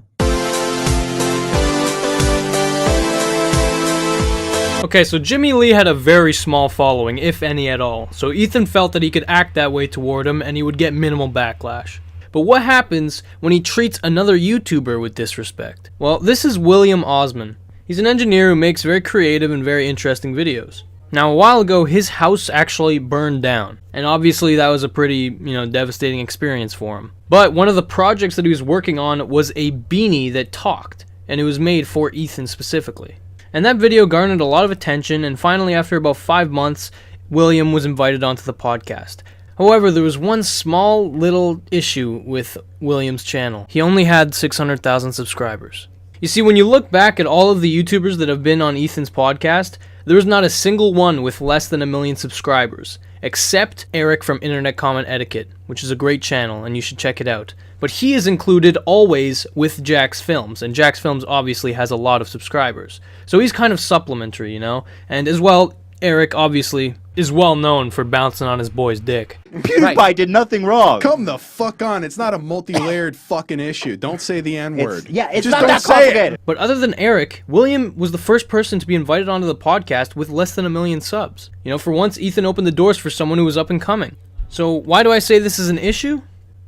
Okay, so Jimmy Lee had a very small following, if any at all, so Ethan felt that he could act that way toward him and he would get minimal backlash. But what happens when he treats another YouTuber with disrespect? Well, this is William Osman. He's an engineer who makes very creative and very interesting videos. Now, a while ago, his house actually burned down, and obviously that was a pretty, devastating experience for him. But one of the projects that he was working on was a beanie that talked, and it was made for Ethan specifically. And that video garnered a lot of attention, and finally, after about 5 months, William was invited onto the podcast. However, there was one small little issue with William's channel. He only had 600,000 subscribers. You see, when you look back at all of the YouTubers that have been on Ethan's podcast, there was not a single one with less than 1 million subscribers, except Eric from Internet Comment Etiquette, which is a great channel, and you should check it out. But he is included always with Jax Films, and Jax Films obviously has a lot of subscribers. So he's kind of supplementary, and as well, Eric obviously is well known for bouncing on his boy's dick. PewDiePie did nothing wrong. Come the fuck on. It's not a multi-layered fucking issue. Don't say the N-word. It's Just not don't that say complicated. But other than Eric, William was the first person to be invited onto the podcast with less than 1 million subs. For once, Ethan opened the doors for someone who was up and coming. So why do I say this is an issue?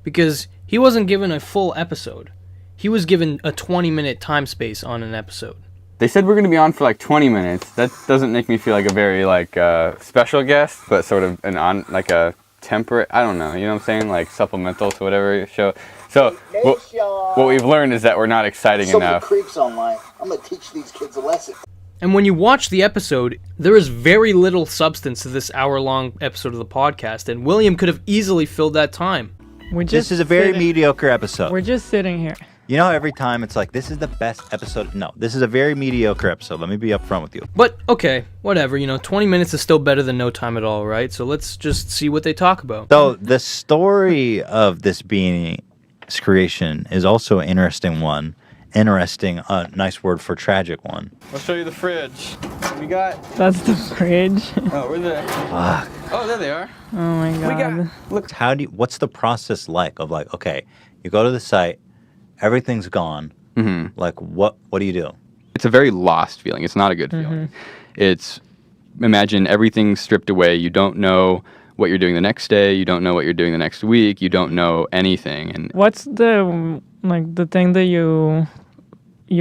Because he wasn't given a full episode. He was given a 20-minute time space on an episode. They said we're going to be on for like 20 minutes. That doesn't make me feel like a very special guest, but sort of a temperate, I don't know, you know what I'm saying? Like supplemental to whatever show. So what we've learned is that we're not exciting enough. Creeps online. I'm gonna teach these kids a lesson. And when you watch the episode, there is very little substance to this hour-long episode of the podcast, and William could have easily filled that time. This is a very mediocre episode. We're just sitting here. Every time it's like, this is the best episode. No, this is a very mediocre episode. Let me be upfront with you. But, okay, whatever, 20 minutes is still better than no time at all, right? So let's just see what they talk about. So the story of this beanie's creation is also an interesting one. Interesting, nice word for tragic one. I'll show you the fridge. What we got? That's the fridge. Oh, we're there. Fuck. Oh, there they are. Oh my god. Look. What's the process like of like, okay, you go to the site, everything's gone. Mm-hmm. Like, what do you do? It's a very lost feeling. It's not a good feeling. It's, imagine everything's stripped away. You don't know what you're doing the next day. You don't know what you're doing the next week. You don't know anything. And What's the thing that you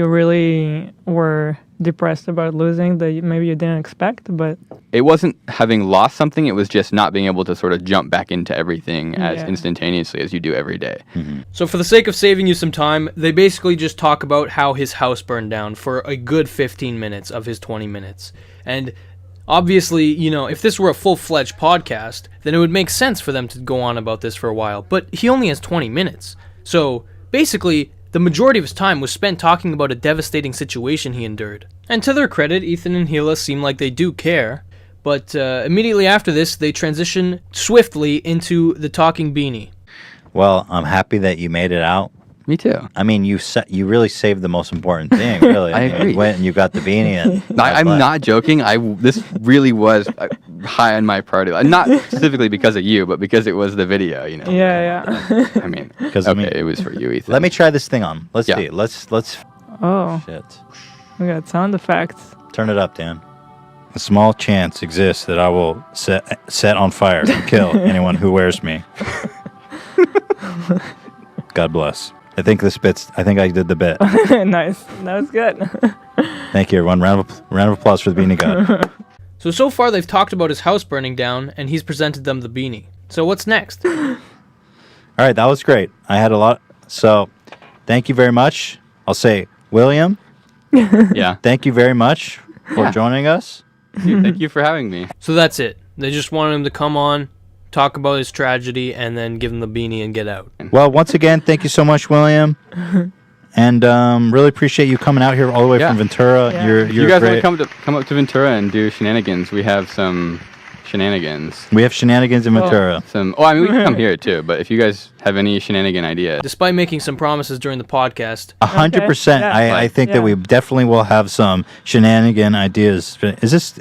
really were depressed about losing that maybe you didn't expect, but it wasn't having lost something. It was just not being able to sort of jump back into everything as Yeah. instantaneously as you do every day. So for the sake of saving you some time, they basically just talk about how his house burned down for a good 15 minutes of his 20 minutes. And obviously, you know, if this were a full-fledged podcast, then it would make sense for them to go on about this for a while. But he only has 20 minutes. So basically, the majority of his time was spent talking about a devastating situation he endured. And to their credit, Ethan and Hila seem like they do care. But immediately after this, they transition swiftly into the talking beanie. Well, I'm happy that you made it out. Me too. I mean, you really saved the most important thing, really. I mean, agree. You went and you got the beanie. And I'm not joking. This really was high on my priority list. Not specifically because of you, but because it was the video, you know. yeah. I mean, Because it was for you, Ethan. Let me try this thing on. Let's see. Let's. Oh, Shit. we got sound effects. Turn it up, Dan. A small chance exists that I will set on fire and kill anyone who wears me. God bless. I think I did the bit. Nice. That was good. Thank you, everyone. Round of applause for the beanie god. So far they've talked about his house burning down, and he's presented them the beanie. So what's next? All right, that was great. I had a lot. So, thank you very much. I'll say, William. Yeah. Thank you very much for joining us. Thank you for having me. So that's it. They just wanted him to come on, talk about his tragedy, and then give him the beanie and get out. Well, once again, thank you so much, William. And really appreciate you coming out here all the way from Ventura. Yeah. You're You guys great. want to come up to Ventura and do shenanigans? We have some shenanigans. We have shenanigans in Ventura. I mean, we can come here too, but if you guys have any shenanigan ideas. Despite making some promises during the podcast, 100%. Yeah. I think that we definitely will have some shenanigan ideas. Is this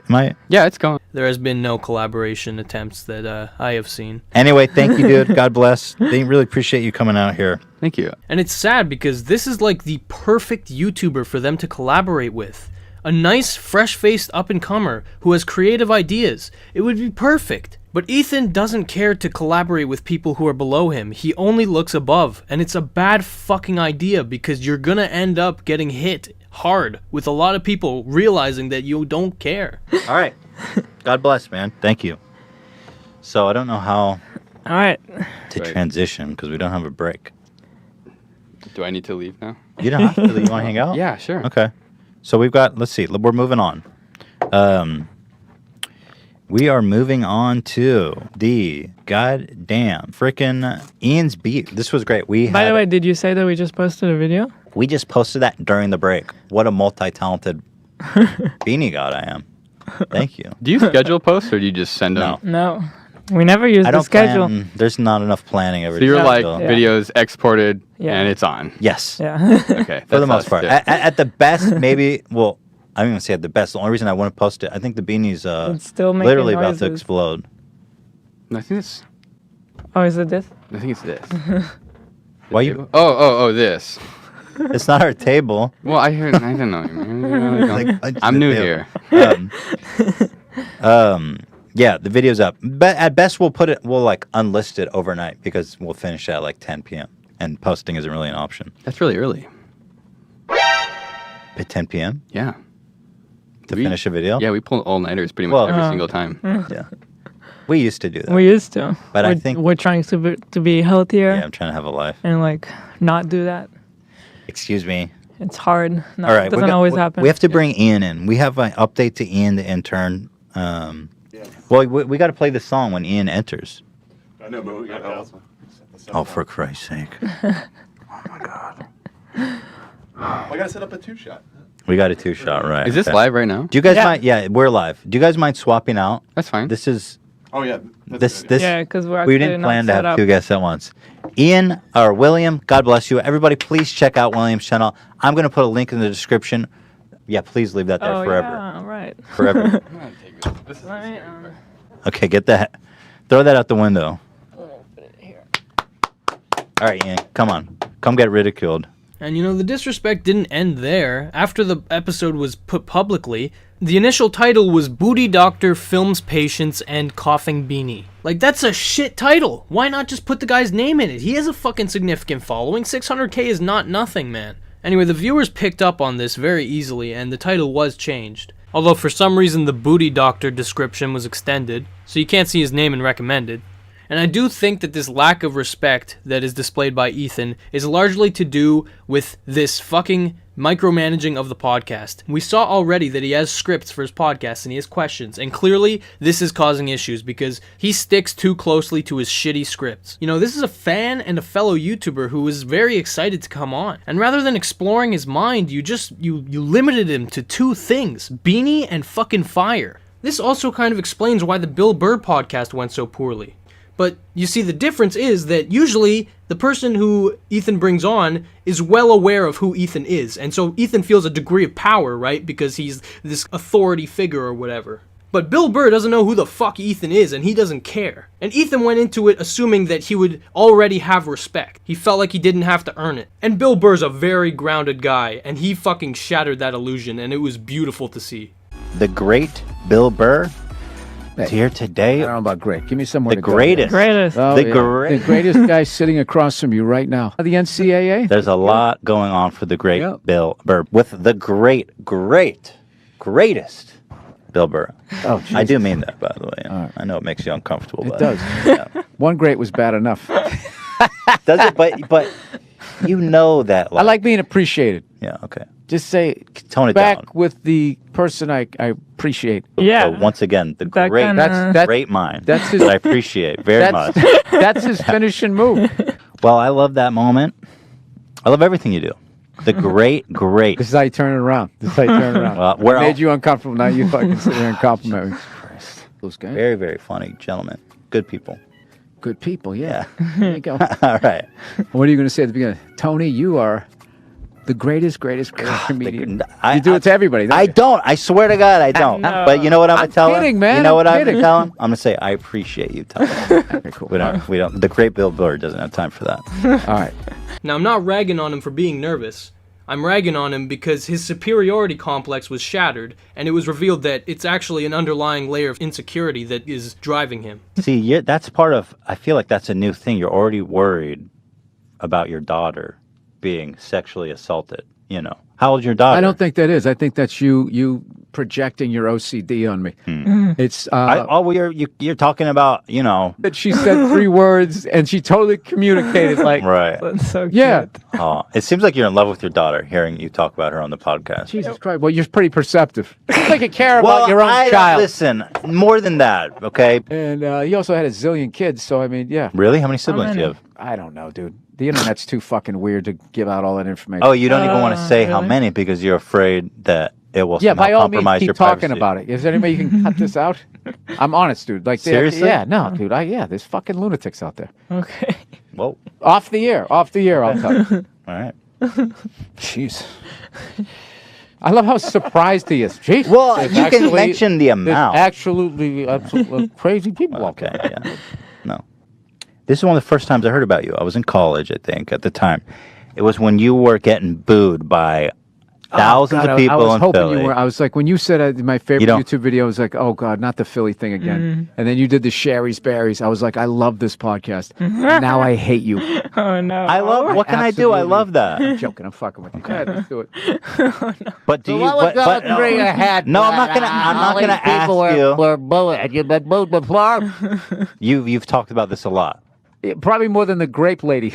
Yeah, it's going. there has been no collaboration attempts that I have seen. Anyway, thank you, dude. God bless. They really appreciate you coming out here. Thank you. And it's sad because this is like the perfect YouTuber for them to collaborate with. A nice, fresh-faced up-and-comer who has creative ideas. It would be perfect. But Ethan doesn't care to collaborate with people who are below him. He only looks above. And it's a bad fucking idea because you're gonna end up getting hit hard with a lot of people realizing that you don't care. All right. God bless, man. Thank you. So I don't know how All right. to transition because we don't have a break. Do I need to leave now? You don't have to. You want to hang out? Yeah, sure. Okay. So we've got, let's see, we're moving on. We are moving on to the goddamn frickin' Ian's beat. This was great. By the way, did you say that we just posted a video? We just posted that during the break. What a multi-talented beanie god I am. Thank you. Do you schedule posts or do you just send them? No. We never use I the don't schedule. plan. There's not enough planning every So you're day, like so- videos exported Yeah. and it's on. Yes. Yeah. Okay. For the that's most us part. too. At the best, maybe, well, I don't even say at the best. The only reason I want to post it, I think the beanie's It's still making literally about to noises. explode. I think it's. Oh, is it this? I think it's this. Why you? Oh, this. It's not our table. Well, I don't know. Man. I'm new here. Yeah, the video's up. But at best, we'll like unlist it overnight because we'll finish at like 10 p.m. and posting isn't really an option. That's really early. At 10 p.m. Yeah. To finish a video. Yeah, we pull all-nighters pretty much every single time. Yeah. We used to do that. We used to. But I We're- think- we're trying to be healthier. Yeah, I'm trying to have a life. And like not do that. Excuse me. It's hard. No, All right, it doesn't always happen. We have to bring Ian in. We have an update to Ian, the intern. Well, we got to play the song when Ian enters. I know, but we got help. Oh, for Christ's sake. I gotta set up a two-shot. We got a two-shot, right. Is this live right now? Do you guys Yeah. mind? Yeah, we're live. Do you guys mind swapping out? That's fine. This is... Oh yeah. This Yeah, 'cause we're we actually didn't not plan to set have up. two guests at once. Ian or William, God bless you. Everybody, please check out William's channel. I'm going to put a link in the description. Yeah, please leave that there Oh, forever. yeah, right. Forever. Let me, Okay, get that. Throw that out the window. All right, Ian, come on. Come get ridiculed. And you know, the disrespect didn't end there. After the episode was put publicly, the initial title was Booty Doctor Films Patients and Coughing Beanie. Like, that's a shit title. Why not just put the guy's name in it? He has a fucking significant following. 600K is not nothing, man. Anyway, the viewers picked up on this very easily, and the title was changed. Although for some reason the Booty Doctor description was extended, so you can't see his name in recommended. And I do think that this lack of respect that is displayed by Ethan is largely to do with this fucking micromanaging of the podcast. We saw already that he has scripts for his podcast and he has questions, and clearly this is causing issues because he sticks too closely to his shitty scripts. You know, this is a fan and a fellow YouTuber who was very excited to come on, and rather than exploring his mind, you limited him to two things: Beanie and fucking fire. This also kind of explains why the Bill Burr podcast went so poorly. But you see, the difference is that usually the person who Ethan brings on is well aware of who Ethan is. And so Ethan feels a degree of power, right? Because he's this authority figure or whatever. But Bill Burr doesn't know who the fuck Ethan is, and he doesn't care. And Ethan went into it assuming that he would already have respect. He felt like he didn't have to earn it. And Bill Burr's a very grounded guy, and he fucking shattered that illusion, and it was beautiful to see. The great Bill Burr is here today. I don't know about great. Give me somewhere The to go. greatest. Greatest. Oh, The yeah. great- The greatest guy sitting across from you right now. The NCAA? There's a lot going on for the great Bill Burr with the greatest Bill Burr. Oh, I do mean that, by the way. I know it makes you uncomfortable. It but, does. Yeah. One great was bad enough. Does it? But you know that. I like being appreciated. Yeah. Okay. Just say, Tone it back down. with the person I appreciate. So once again, the That great, kinda- great mind. that's his- that I appreciate very much. That's his finishing move. Well, I love that moment. I love everything you do. The great. This is how you turn it around. This is how you turn it around. We're I all- made you uncomfortable. Now you fucking sit here and compliment me. Those guys. Very, very funny gentlemen. Good people. Good people, yeah. There you go. All right. What are you going to say at the beginning? Tony, you are the greatest comedian. I do it to everybody. Don't I you? don't. I swear to God, I don't. No. But you know what I'm I'm gonna tell him? kidding, man. You know what I'm I'm gonna kidding. tell him? I'm gonna say I appreciate you, Tony. Okay, cool. We don't. The great Bill Burr doesn't have time for that. All right. Now, I'm not ragging on him for being nervous. I'm ragging on him because his superiority complex was shattered, and it was revealed that it's actually an underlying layer of insecurity that is driving him. See, that's part of. I feel like that's a new thing. You're already worried about your daughter being sexually assaulted. You know, how old's your daughter? I don't think that is. I think that's you projecting your OCD on me. It's you're talking about, you know. that she said 3 words and she totally communicated like Right. That's so cute. Yeah. Oh, it seems like you're in love with your daughter. Hearing you talk about her on the podcast. Jesus Christ. Well, you're pretty perceptive. It's like you care about your own I, child. Listen, more than that, okay? And he also had a zillion kids, so I mean, yeah. Really? How many siblings do you have? I don't know, dude. The internet's too fucking weird to give out all that information. Oh, you don't even want to say how really? many because you're afraid that it will Yeah, somehow by all means, compromise keep your talking privacy. about it. Is there anybody you can cut this out? I'm honest, dude. Like, Seriously? Yeah, no, dude. There's fucking lunatics out there. Okay. Whoa. Off the air, I'll tell you. All right. Jeez. I love how surprised he is. Jeez. Well, There's you can actually- mention the there's amount. Absolutely crazy people out Okay, there. yeah. No. This is one of the first times I heard about you. I was in college, I think, at the time. It was when you were getting booed by thousands God, of people I was in hoping Philly. you were. I was like, when you said my favorite don't- YouTube video, I was like, oh God, not the Philly thing again. And then you did the Sherry's Berries. I was like, I love this podcast. Now I hate you. Oh no. I love. What can I do? I Absolutely. love that. I'm joking. I'm fucking with you. Go ahead, let's do it. But do you? what was But, the three ahead? no, I'm not gonna. I'm not All gonna these people ask you. were bullied. Have you been bullied before? You've talked about this a lot. Yeah, probably more than the grape lady.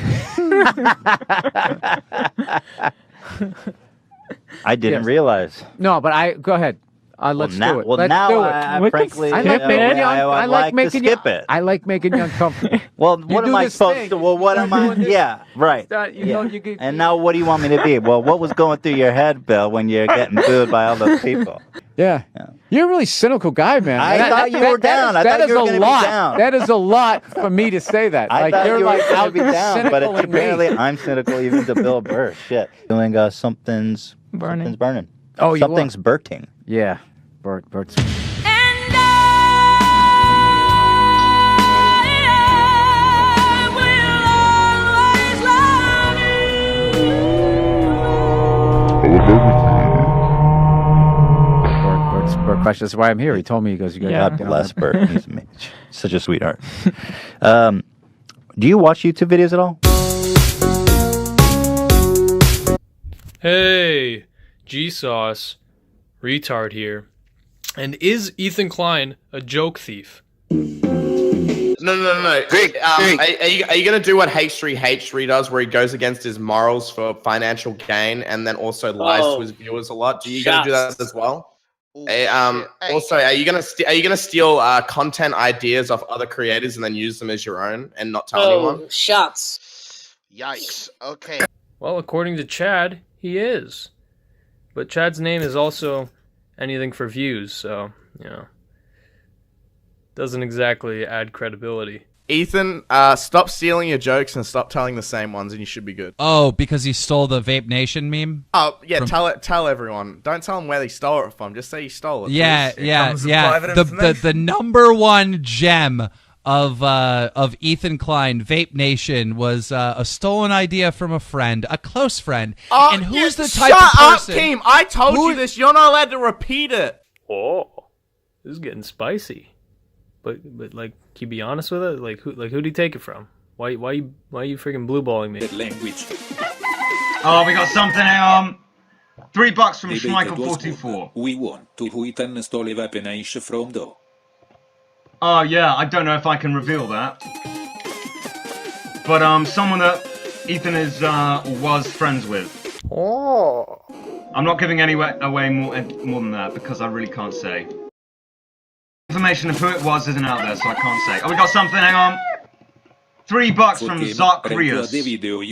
I didn't Yes. realize. No, but go ahead. Let's now, do it. Well, Let's now do it. I frankly, I like making you. I like to making you. skip it. I like making you uncomfortable. Well, You what do am I this supposed thing. to? Well, what am I? Yeah, right. You know, you get, And now, what do you want me to be? Well, what was going through your head, Bill, when you're getting booed by all those people? yeah. You're a really cynical guy, man. I thought you were down. I That thought you is were a gonna be lot. down. That is a lot for me to say that. I like thought you're you were like going to out be down, but cynical it's in me. apparently I'm cynical even to Bill Burr. Shit, doing something's burning. Oh, you something's burting. Yeah, Bert's. Bert question. That's why I'm here. He told me, he goes, you guys God bless Bert. He's such a sweetheart. Do you watch YouTube videos at all? Hey, G-Sauce, retard here. And is Ethan Klein a joke thief? No. Greg, are you going to do what H3 does, where he goes against his morals for financial gain and then also lies to his viewers a lot? Are you going to do that as well? Also, are you gonna steal content ideas off other creators and then use them as your own and not tell anyone? Shots. Yikes. Okay. Well, according to Chad, he is. But Chad's name is also anything for views, so, doesn't exactly add credibility. Ethan, stop stealing your jokes and stop telling the same ones, and you should be good. Oh, because he stole the Vape Nation meme? Oh, yeah, tell everyone. Don't tell them where they stole it from. Just say you stole it. Yeah. Private The number one gem of Ethan Klein, Vape Nation, was a stolen idea from a friend, a close friend. And who's the type of person? Shut up, Keem. I told you this. You're not allowed to repeat it. Oh, this is getting spicy. But like, can you be honest with it? Like who'd he take it from? Why you freaking blue balling me? Language. Oh, we got something. $3 from Schmeichel44. We want to who Ethan stole a weapon from though. Oh yeah, I don't know if I can reveal that. But someone that Ethan is was friends with. Oh. I'm not giving away more than that because I really can't say. Information of who it was isn't out there, so I can't say. Oh, we got something. Hang on. $3 from Zacharias.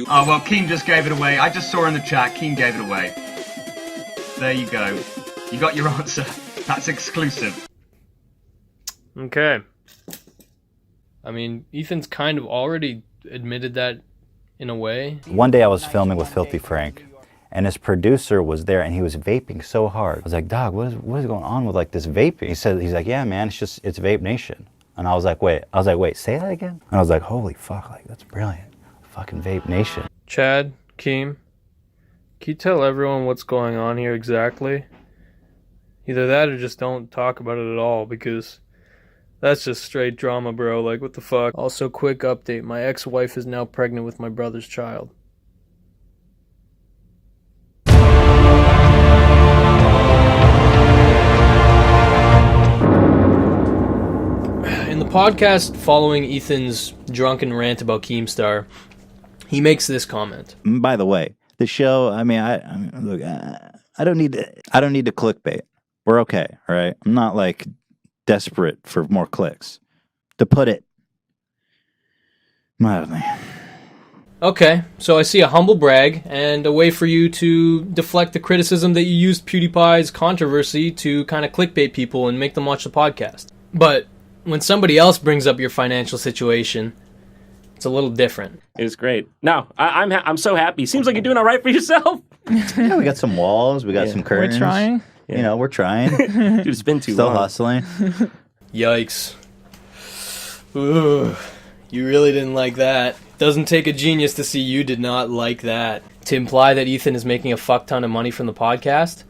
Oh well, Keen just gave it away. I just saw in the chat. Keen gave it away. There you go. You got your answer. That's exclusive. Okay. I mean, Ethan's kind of already admitted that in a way. One day I was filming with Filthy Frank, and his producer was there, and he was vaping so hard. I was like, "Dog, what is going on with like this vaping?" He's like, "Yeah, man, it's Vape Nation." And I was like, wait, say that again? And I was like, holy fuck, like that's brilliant. Fucking Vape Nation. Chad, Keem, can you tell everyone what's going on here exactly? Either that or just don't talk about it at all, because that's just straight drama, bro. Like, what the fuck? Also, quick update. My ex-wife is now pregnant with my brother's child. In the podcast following Ethan's drunken rant about Keemstar, he makes this comment. By the way, the show, I mean, look, I don't need to clickbait. We're okay, all right? I'm not like desperate for more clicks. To put it mildly. Okay, so I see a humble brag and a way for you to deflect the criticism that you used PewDiePie's controversy to kind of clickbait people and make them watch the podcast. But when somebody else brings up your financial situation, it's a little different. It was great. No, I'm so happy. Seems like you're doing all right for yourself. Yeah, we got some walls, we got some curtains. We're trying. You know, we're trying. Dude, it's been too Still long. hustling. Yikes. Ooh, you really didn't like that. Doesn't take a genius to see you did not like that. To imply that Ethan is making a fuck ton of money from the podcast?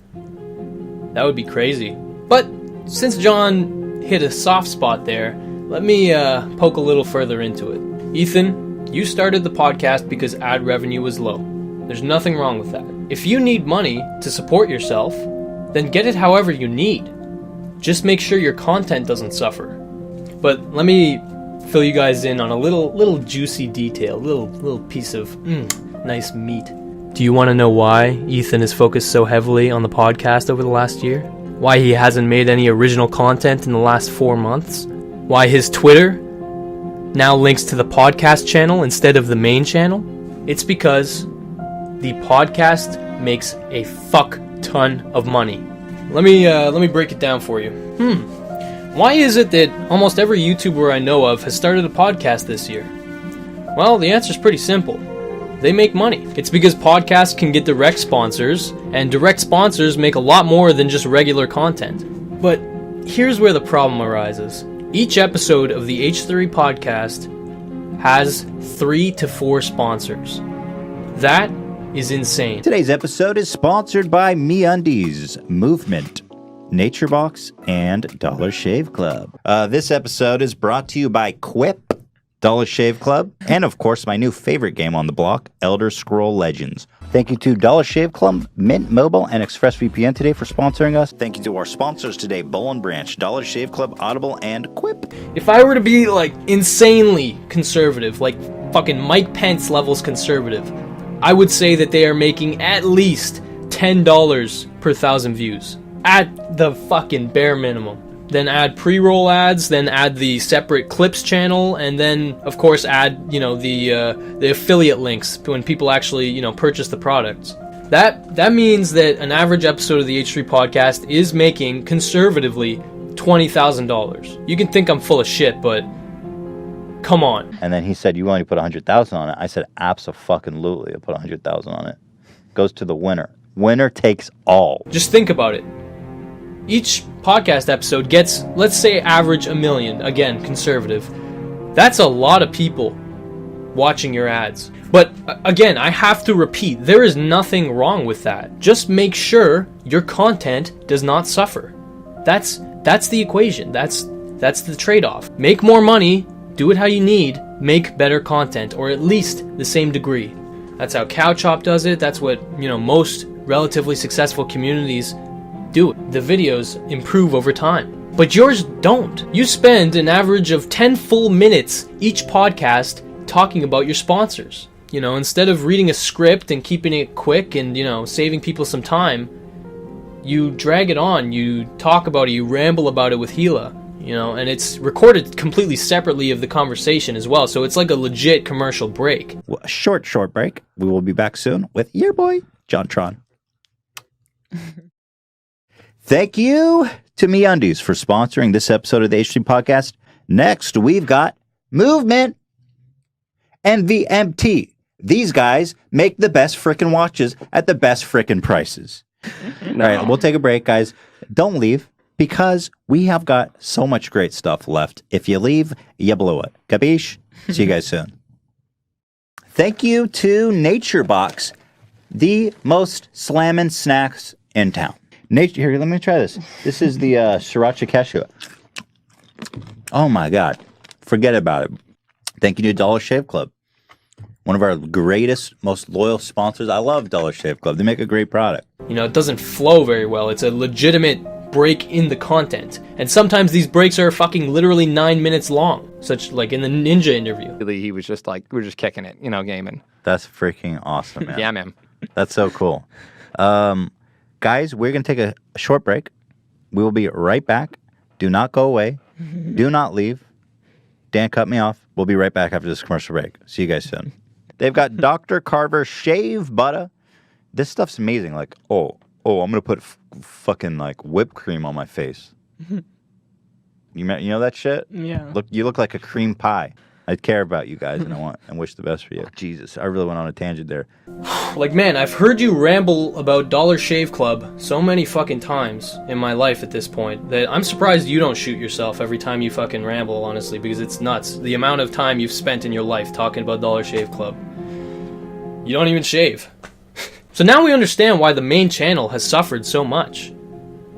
That would be crazy. But since John hit a soft spot there, let me poke a little further into it. Ethan, you started the podcast because ad revenue was low. There's nothing wrong with that. If you need money to support yourself, then get it however you need. Just make sure your content doesn't suffer. But let me fill you guys in on a little juicy detail, little piece of nice meat. Do you want to know why Ethan is focused so heavily on the podcast over the last year? Why he hasn't made any original content in the last 4 months? Why his Twitter now links to the podcast channel instead of the main channel? It's because the podcast makes a fuck ton of money. Let me break it down for you. Why is it that almost every YouTuber I know of has started a podcast this year? Well, the answer's pretty simple. They make money. It's because podcasts can get direct sponsors, and direct sponsors make a lot more than just regular content. But here's where the problem arises. Each episode of the H3 podcast has 3 to 4 sponsors. That is insane. Today's episode is sponsored by MeUndies, Movement, NatureBox, and Dollar Shave Club. This episode is brought to you by Quip, Dollar Shave Club, and of course my new favorite game on the block, Elder Scroll Legends. Thank you to Dollar Shave Club, Mint Mobile, and ExpressVPN today for sponsoring us. Thank you to our sponsors today, Bowl & Branch, Dollar Shave Club, Audible, and Quip. If I were to be like insanely conservative, like fucking Mike Pence levels conservative, I would say that they are making at least $10 per 1,000 views. At the fucking bare minimum. Then add pre-roll ads, then add the separate clips channel, and then of course add, the affiliate links when people actually, purchase the products. That means that an average episode of the H3 podcast is making conservatively $20,000. You can think I'm full of shit, but come on. And then he said, "You only put 100,000 on it." I said, "Abso-fucking-lutely, I put 100,000 on it." Goes to the winner. Winner takes all. Just think about it. Each podcast episode gets, let's say, average 1 million. Again, conservative. That's a lot of people watching your ads. But again, I have to repeat, there is nothing wrong with that. Just make sure your content does not suffer. That's the equation. That's the trade-off. Make more money, do it how you need, make better content, or at least the same degree. That's how CowChop does it. That's what, most relatively successful communities do it. The videos improve over time. But yours don't. You spend an average of 10 full minutes each podcast talking about your sponsors. Instead of reading a script and keeping it quick and, saving people some time, you drag it on, you talk about it, you ramble about it with Gila, and it's recorded completely separately of the conversation as well. So it's like a legit commercial break. Well, a short break. We will be back soon with your boy, John Tron. Thank you to MeUndies for sponsoring this episode of the H3 Podcast. Next, we've got Movement and VMT. These guys make the best frickin' watches at the best frickin' prices. All right, we'll take a break, guys. Don't leave, because we have got so much great stuff left. If you leave, you blow it. Capiche? See you guys soon. Thank you to NatureBox, the most slammin' snacks in town. Here, let me try this. This is the Sriracha Cashew. Oh my God. Forget about it. Thank you to Dollar Shave Club. One of our greatest, most loyal sponsors. I love Dollar Shave Club. They make a great product. It doesn't flow very well. It's a legitimate break in the content. And sometimes these breaks are fucking literally 9 minutes long. Such like in the Ninja interview. He was just like, we're just kicking it, gaming. That's freaking awesome, man. Yeah, man. That's so cool. Guys, we're going to take a short break. We will be right back. Do not go away. Do not leave. Dan cut me off. We'll be right back after this commercial break. See you guys soon. They've got Dr. Carver Shave Butter. This stuff's amazing. Like, I'm going to put fucking like whipped cream on my face. You know that shit? Yeah. You look like a cream pie. I care about you guys, and I want and wish the best for you. Jesus, I really went on a tangent there. Like, man, I've heard you ramble about Dollar Shave Club so many fucking times in my life at this point that I'm surprised you don't shoot yourself every time you fucking ramble, honestly, because it's nuts. The amount of time you've spent in your life talking about Dollar Shave Club. You don't even shave. So now we understand why the main channel has suffered so much.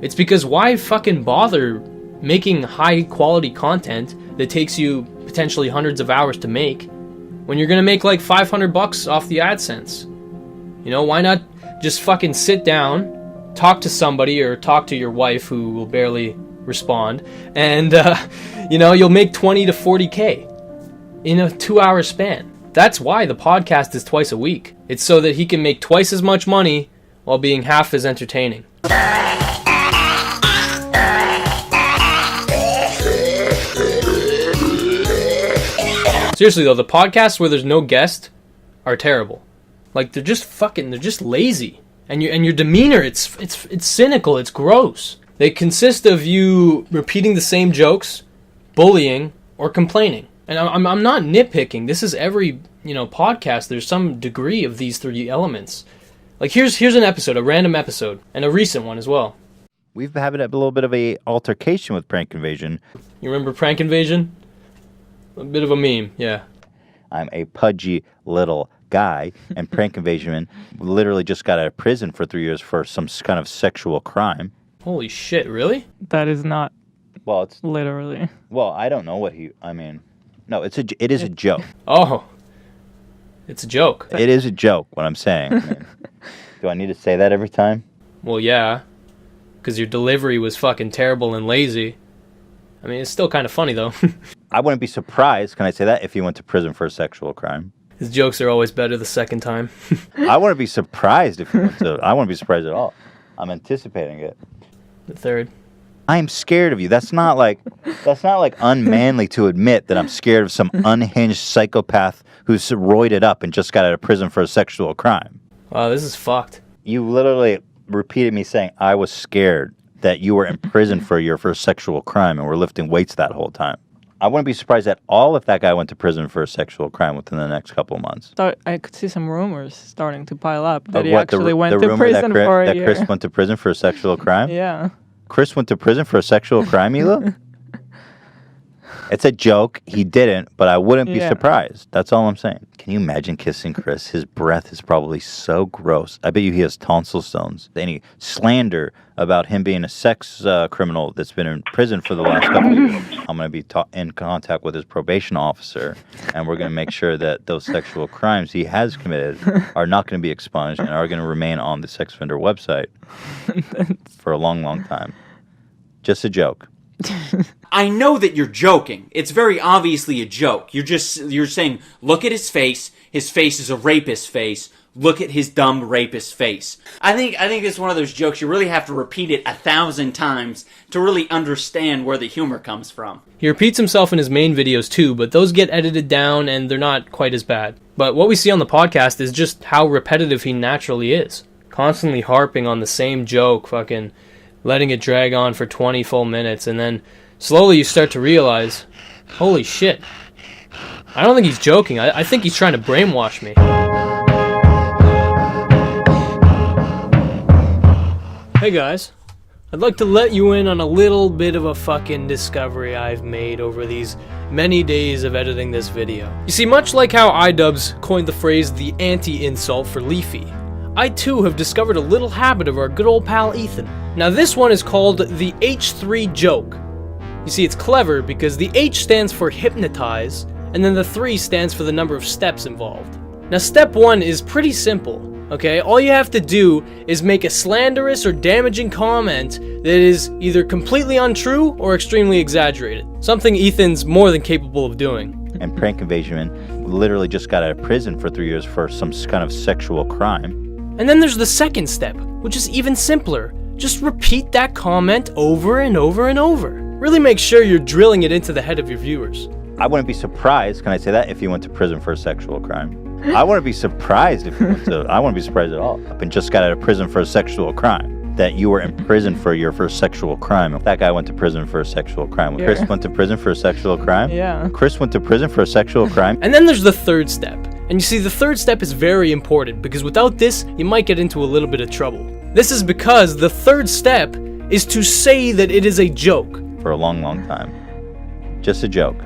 It's because why fucking bother making high quality content that takes you potentially hundreds of hours to make when you're gonna make like $500 off the AdSense? Why not just fucking sit down, talk to somebody or talk to your wife who will barely respond, and you'll make 20 to 40K in a 2-hour span. That's why the podcast is twice a week. It's so that he can make twice as much money while being half as entertaining. Seriously though, the podcasts where there's no guest are terrible. Like, they're just lazy. And your demeanor, it's cynical, it's gross. They consist of you repeating the same jokes, bullying, or complaining. And I'm not nitpicking. This is every, podcast. There's some degree of these three elements. Like, here's an episode, a random episode, and a recent one as well. We've been having a little bit of a altercation with Prank Invasion. You remember Prank Invasion? A bit of a meme, yeah. I'm a pudgy little guy, and Prank Invasion literally just got out of prison for 3 years for some kind of sexual crime. Holy shit, really? That is not. Well, it's literally. Well, I don't know what he. I mean, no, it is a joke. Oh, it's a joke. It is a joke. What I'm saying. I mean, do I need to say that every time? Well, yeah, because your delivery was fucking terrible and lazy. I mean, it's still kind of funny though. I wouldn't be surprised. Can I say that if he went to prison for a sexual crime? His jokes are always better the second time. I wouldn't be surprised if he went to. I wouldn't be surprised at all. I'm anticipating it. The third. I am scared of you. That's not like unmanly to admit that I'm scared of some unhinged psychopath who's roided up and just got out of prison for a sexual crime. Wow, this is fucked. You literally repeated me saying I was scared that you were in prison for a year for a sexual crime and were lifting weights that whole time. I wouldn't be surprised at all if that guy went to prison for a sexual crime within the next couple of months. So I could see some rumors starting to pile up that Of he what, actually went the to rumor prison for a that year. Chris went to prison for a sexual crime? Yeah. Chris went to prison for a sexual crime, Hila? It's a joke. He didn't, but I wouldn't be Yeah. surprised. That's all I'm saying. Can you imagine kissing Chris? His breath is probably so gross. I bet you he has tonsil stones. Any slander about him being a sex criminal that's been in prison for the last couple of years, I'm going to be in contact with his probation officer, and we're going to make sure that those sexual crimes he has committed are not going to be expunged and are going to remain on the sex offender website for a long, long time. Just a joke. I know that you're joking. It's very obviously a joke. You're saying, look at his face. His face is a rapist face. Look at his dumb rapist face. I think it's one of those jokes you really have to repeat it 1,000 times to really understand where the humor comes from. He repeats himself in his main videos too, but those get edited down and they're not quite as bad. But what we see on the podcast is just how repetitive he naturally is. Constantly harping on the same joke, fucking letting it drag on for 20 full minutes, and then slowly you start to realize, holy shit, I don't think he's joking. I think he's trying to brainwash me. Hey guys, I'd like to let you in on a little bit of a fucking discovery I've made over these many days of editing this video. You see, much like how iDubbbz coined the phrase the anti-insult for Leafy, I too have discovered a little habit of our good old pal Ethan. Now this one is called the H3 joke. You see, it's clever because the H stands for hypnotize, and then the 3 stands for the number of steps involved. Now step 1 is pretty simple, okay? All you have to do is make a slanderous or damaging comment that is either completely untrue or extremely exaggerated. Something Ethan's more than capable of doing. And Prank Invasion literally just got out of prison for 3 years for some kind of sexual crime. And then there's the second step, which is even simpler. Just repeat that comment over and over and over. Really make sure you're drilling it into the head of your viewers. I wouldn't be surprised, can I say that, if he went to prison for a sexual crime. I wouldn't be surprised if he went to, I wouldn't be surprised at all. And just got out of prison for a sexual crime. That you were in prison for a year for a sexual crime. That guy went to prison for a sexual crime. Yeah. Chris went to prison for a sexual crime? Yeah. Chris went to prison for a sexual crime? And then there's the third step. And you see, the third step is very important because without this, you might get into a little bit of trouble. This is because the third step is to say that it is a joke. For a long, long time. Just a joke.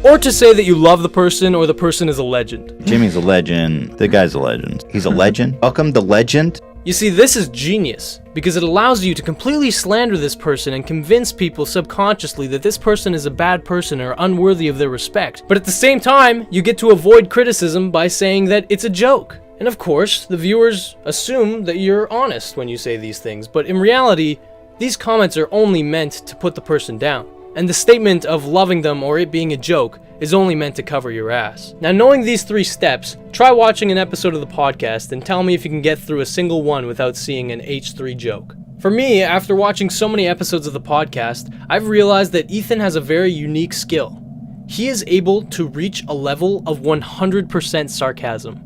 Or to say that you love the person or the person is a legend. Jimmy's a legend. The guy's a legend. He's a legend? Welcome the legend? You see, this is genius because it allows you to completely slander this person and convince people subconsciously that this person is a bad person or unworthy of their respect. But at the same time, you get to avoid criticism by saying that it's a joke. And of course, the viewers assume that you're honest when you say these things, but in reality, these comments are only meant to put the person down. And the statement of loving them or it being a joke is only meant to cover your ass. Now, knowing these 3 steps, try watching an episode of the podcast and tell me if you can get through a single one without seeing an H3 joke. For me, after watching so many episodes of the podcast, I've realized that Ethan has a very unique skill. He is able to reach a level of 100% sarcasm,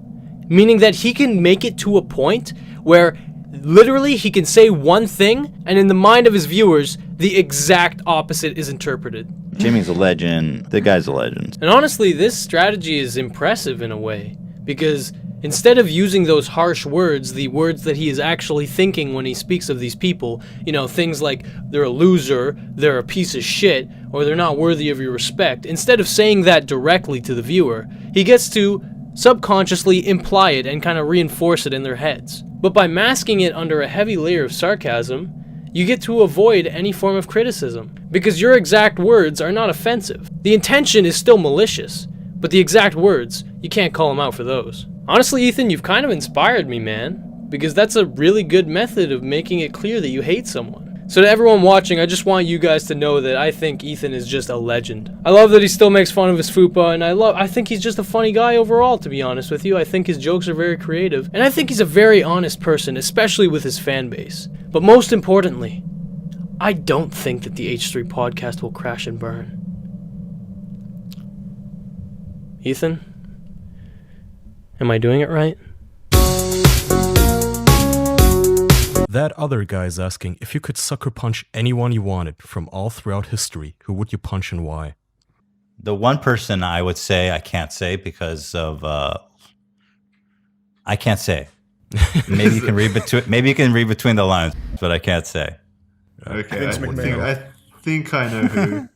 meaning that he can make it to a point where literally he can say one thing and in the mind of his viewers, the exact opposite is interpreted. Jimmy's a legend. The guy's a legend. And honestly, this strategy is impressive in a way, because instead of using those harsh words, the words that he is actually thinking when he speaks of these people, things like they're a loser, they're a piece of shit, or they're not worthy of your respect, instead of saying that directly to the viewer, he gets to subconsciously imply it and kind of reinforce it in their heads. But by masking it under a heavy layer of sarcasm, you get to avoid any form of criticism, because your exact words are not offensive. The intention is still malicious, but the exact words, you can't call them out for those. Honestly, Ethan, you've kind of inspired me, man, because that's a really good method of making it clear that you hate someone. So to everyone watching, I just want you guys to know that I think Ethan is just a legend. I love that he still makes fun of his fupa, and I think he's just a funny guy overall, to be honest with you. I think his jokes are very creative, and I think he's a very honest person, especially with his fan base. But most importantly, I don't think that the H3 podcast will crash and burn. Ethan? Am I doing it right? That other guy's asking if you could sucker punch anyone you wanted from all throughout history, who would you punch and why? The one person I would say I can't say because of I can't say. Maybe you can read between. Maybe you can read between the lines, but I can't say. Okay, I think I know who.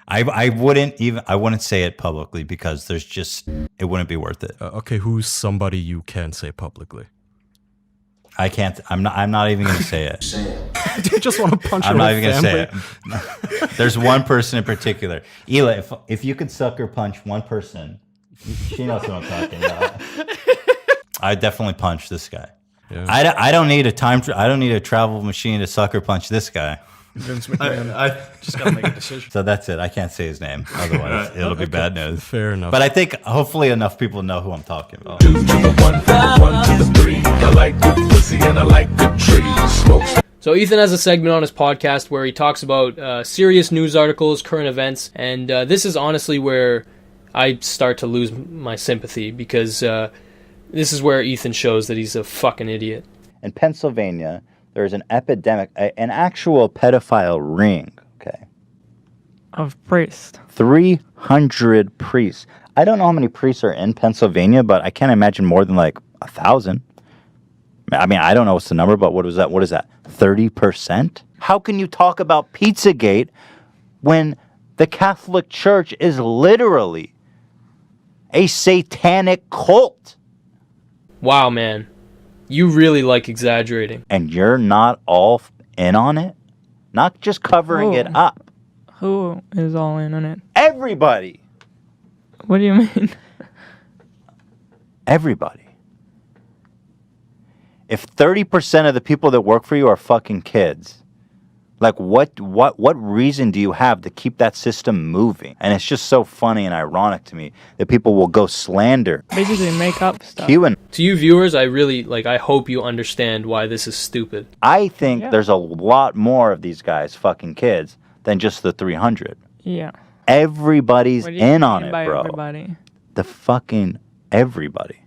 I wouldn't say it publicly because it wouldn't be worth it. Okay, who's somebody you can say publicly? I can't. I'm not even going to say it. Do you just want to punch? I'm not even going to say it. There's one person in particular. Ela, if you could sucker punch one person, she knows what I'm talking about. I definitely punch this guy. Yeah. I don't need I don't need a travel machine to sucker punch this guy. Vince McMahon. I just got to make a decision. So that's it. I can't say his name. Otherwise, it'll be bad news. Fair enough. But I think hopefully enough people know who I'm talking about. So Ethan has a segment on his podcast where he talks about serious news articles, current events, and this is honestly where I start to lose my sympathy because this is where Ethan shows that he's a fucking idiot. In Pennsylvania, there's an epidemic, an actual pedophile ring, okay? Of priests. 300 priests. I don't know how many priests are in Pennsylvania, but I can't imagine more than like 1,000. I mean, I don't know what's the number, but what is that? 30%? How can you talk about Pizzagate when the Catholic Church is literally a satanic cult? Wow, man. You really like exaggerating. And you're not all in on it? Not just covering it up. Who is all in on it? Everybody. What do you mean? Everybody. If 30% of the people that work for you are fucking kids, like what reason do you have to keep that system moving? And it's just so funny and ironic to me that people will go slander. Basically make up stuff. To you viewers, I hope you understand why this is stupid. I think there's a lot more of these guys fucking kids than just the 300. Yeah. Everybody's What do you in mean on it, by bro. everybody? The fucking everybody.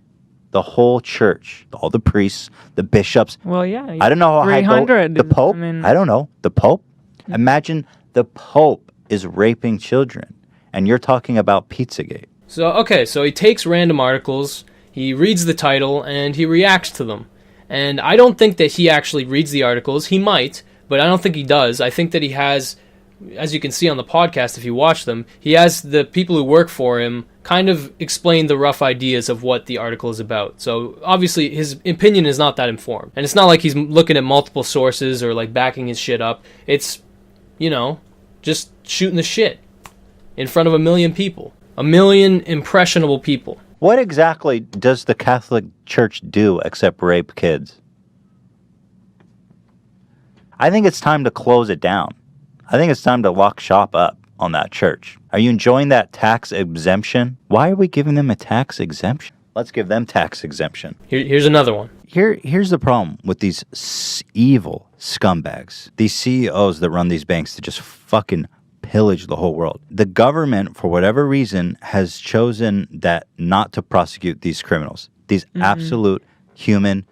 The whole church, all the priests, the bishops. Well, yeah. I don't know how high 300. the Pope. I don't know. The Pope. Imagine the Pope is raping children, and you're talking about Pizzagate. So he takes random articles, he reads the title, and he reacts to them. And I don't think that he actually reads the articles. He might, but I don't think he does. I think that he has, as you can see on the podcast if you watch them, he has the people who work for him kind of explain the rough ideas of what the article is about. So obviously his opinion is not that informed. And it's not like he's looking at multiple sources or like backing his shit up. It's, just shooting the shit in front of 1 million people. 1 million impressionable people. What exactly does the Catholic Church do except rape kids? I think it's time to close it down. I think it's time to lock shop up on that church. Are you enjoying that tax exemption? Why are we giving them a tax exemption? Let's give them tax exemption. Here's another one. Here's the problem with these evil scumbags. These CEOs that run these banks to just fucking pillage the whole world. The government, for whatever reason, has chosen that not to prosecute these criminals. These absolute human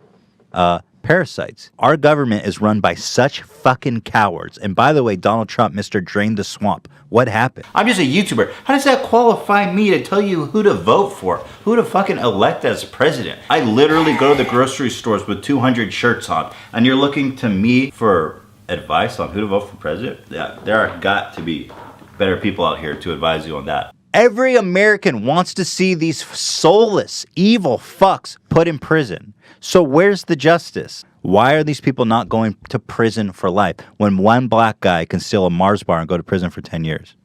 parasites. Our government is run by such fucking cowards. And by the way, Donald Trump, Mr. Drain the Swamp, what happened? I'm just a YouTuber. How does that qualify me to tell you who to vote for? Who to fucking elect as president? I literally go to the grocery stores with 200 shirts on, and you're looking to me for advice on who to vote for president? Yeah, there are got to be better people out here to advise you on that. Every American wants to see these soulless, evil fucks put in prison. So where's the justice? Why are these people not going to prison for life when one black guy can steal a Mars bar and go to prison for 10 years?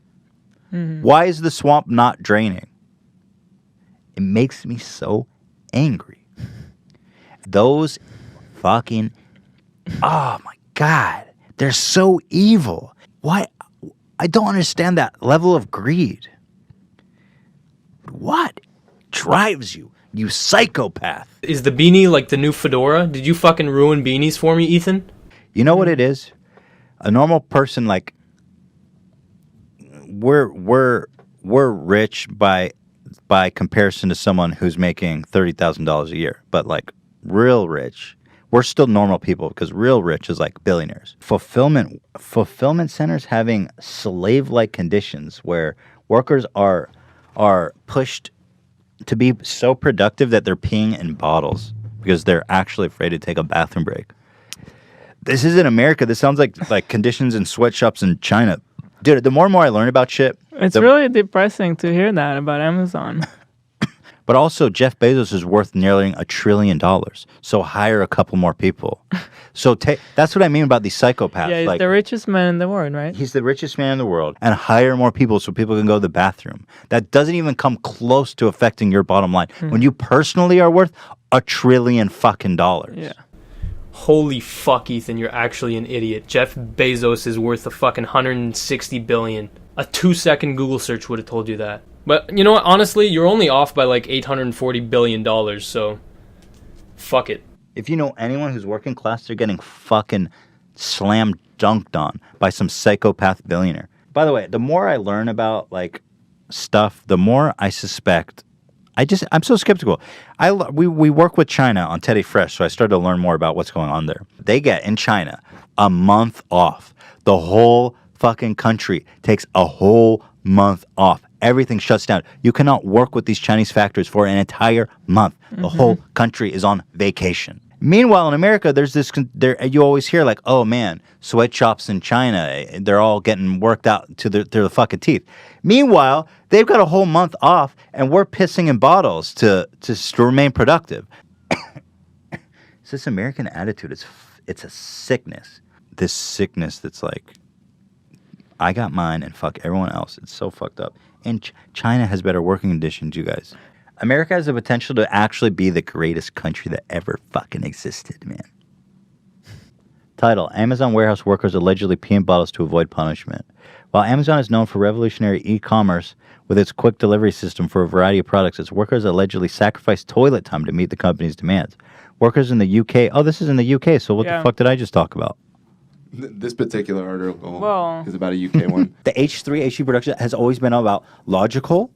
Why is the swamp not draining? It makes me so angry. Those fucking, oh my God, they're so evil. Why? I don't understand that level of greed. What drives you, you psychopath? Is the beanie like the new fedora? Did you fucking ruin beanies for me, Ethan? You know what it is? A normal person, like, we're rich by comparison to someone who's making $30,000 a year, but like real rich, we're still normal people because real rich is like billionaires. Fulfillment centers having slave-like conditions where workers are pushed to be so productive that they're peeing in bottles because they're actually afraid to take a bathroom break. This isn't America. This sounds like conditions in sweatshops in China. Dude, the more and more I learn about shit... It's really depressing to hear that about Amazon. But also, Jeff Bezos is worth nearly $1 trillion. So hire a couple more people. So that's what I mean about these psychopaths. Yeah, he's the richest man in the world, right? He's the richest man in the world. And hire more people so people can go to the bathroom. That doesn't even come close to affecting your bottom line. When you personally are worth $1 trillion fucking dollars. Yeah. Holy fuck, Ethan, you're actually an idiot. Jeff Bezos is worth a fucking $160 billion. A 2-second Google search would have told you that. But you know what? Honestly, you're only off by like $840 billion, so fuck it. If you know anyone who's working class, they're getting fucking slam dunked on by some psychopath billionaire. By the way, the more I learn about like stuff, the more I suspect. I'm so skeptical. We work with China on Teddy Fresh, so I started to learn more about what's going on there. They get in China a month off. The whole fucking country takes a whole month off. Everything shuts down. You cannot work with these Chinese factories for an entire month. The whole country is on vacation. Meanwhile, in America, there's this. You always hear like, "Oh man, sweatshops in China, they're all getting worked out to their fucking teeth." Meanwhile, they've got a whole month off, and we're pissing in bottles to remain productive. It's this American attitude. It's a sickness. This sickness that's like, I got mine and fuck everyone else. It's so fucked up. And China has better working conditions, you guys. America has the potential to actually be the greatest country that ever fucking existed, man. Title: Amazon warehouse workers allegedly pee in bottles to avoid punishment. While Amazon is known for revolutionary e-commerce with its quick delivery system for a variety of products, its workers allegedly sacrifice toilet time to meet the company's demands. Workers in the UK... Oh, this is in the UK, so what the fuck did I just talk about? This particular article is about a UK one. The H3 HG production has always been about logical.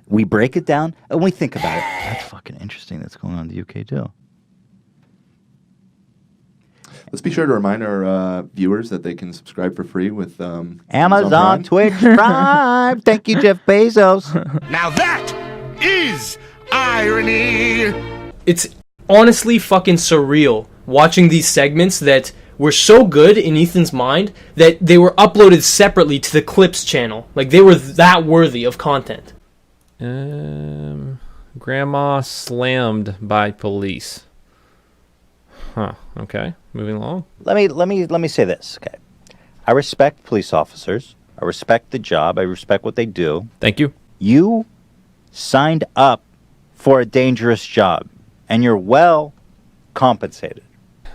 We break it down and we think about it. That's fucking interesting. That's going on in the UK too. Let's be sure to remind our viewers that they can subscribe for free with Amazon Twitch Prime. Thank you, Jeff Bezos. Now that is irony. It's honestly fucking surreal watching these segments that were so good in Ethan's mind that they were uploaded separately to the Clips channel. Like, they were that worthy of content. Grandma slammed by police. Huh. Okay. Moving along. Let me say this. Okay, I respect police officers. I respect the job. I respect what they do. Thank you. You signed up for a dangerous job, and you're well compensated.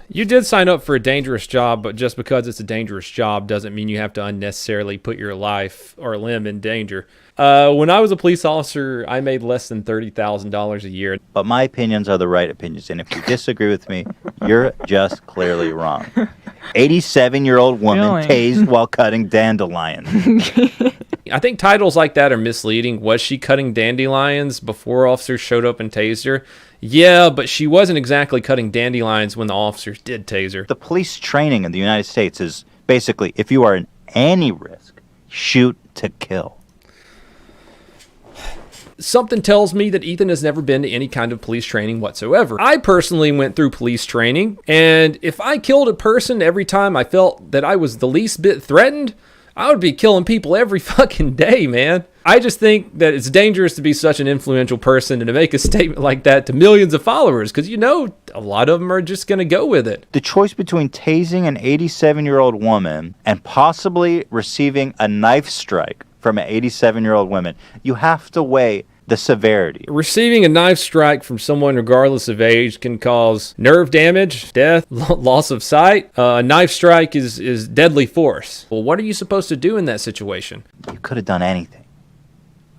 You did sign up for a dangerous job, but just because it's a dangerous job doesn't mean you have to unnecessarily put your life or limb in danger. When I was a police officer, I made less than $30,000 a year. But my opinions are the right opinions, and if you disagree with me, you're just clearly wrong. 87-year-old woman tased while cutting dandelions. I think titles like that are misleading. Was she cutting dandelions before officers showed up and tased her? Yeah, but she wasn't exactly cutting dandelions when the officers did tase her. The police training in the United States is basically, if you are in any risk, shoot to kill. Something tells me that Ethan has never been to any kind of police training whatsoever. I personally went through police training, and if I killed a person every time I felt that I was the least bit threatened, I would be killing people every fucking day, man. I just think that it's dangerous to be such an influential person and to make a statement like that to millions of followers, because you know a lot of them are just going to go with it. The choice between tasing an 87-year-old woman and possibly receiving a knife strike from an 87-year-old woman, you have to weigh the severity. Receiving a knife strike from someone regardless of age can cause nerve damage, death, loss of sight. A knife strike is deadly force. Well, what are you supposed to do in that situation? You could have done anything.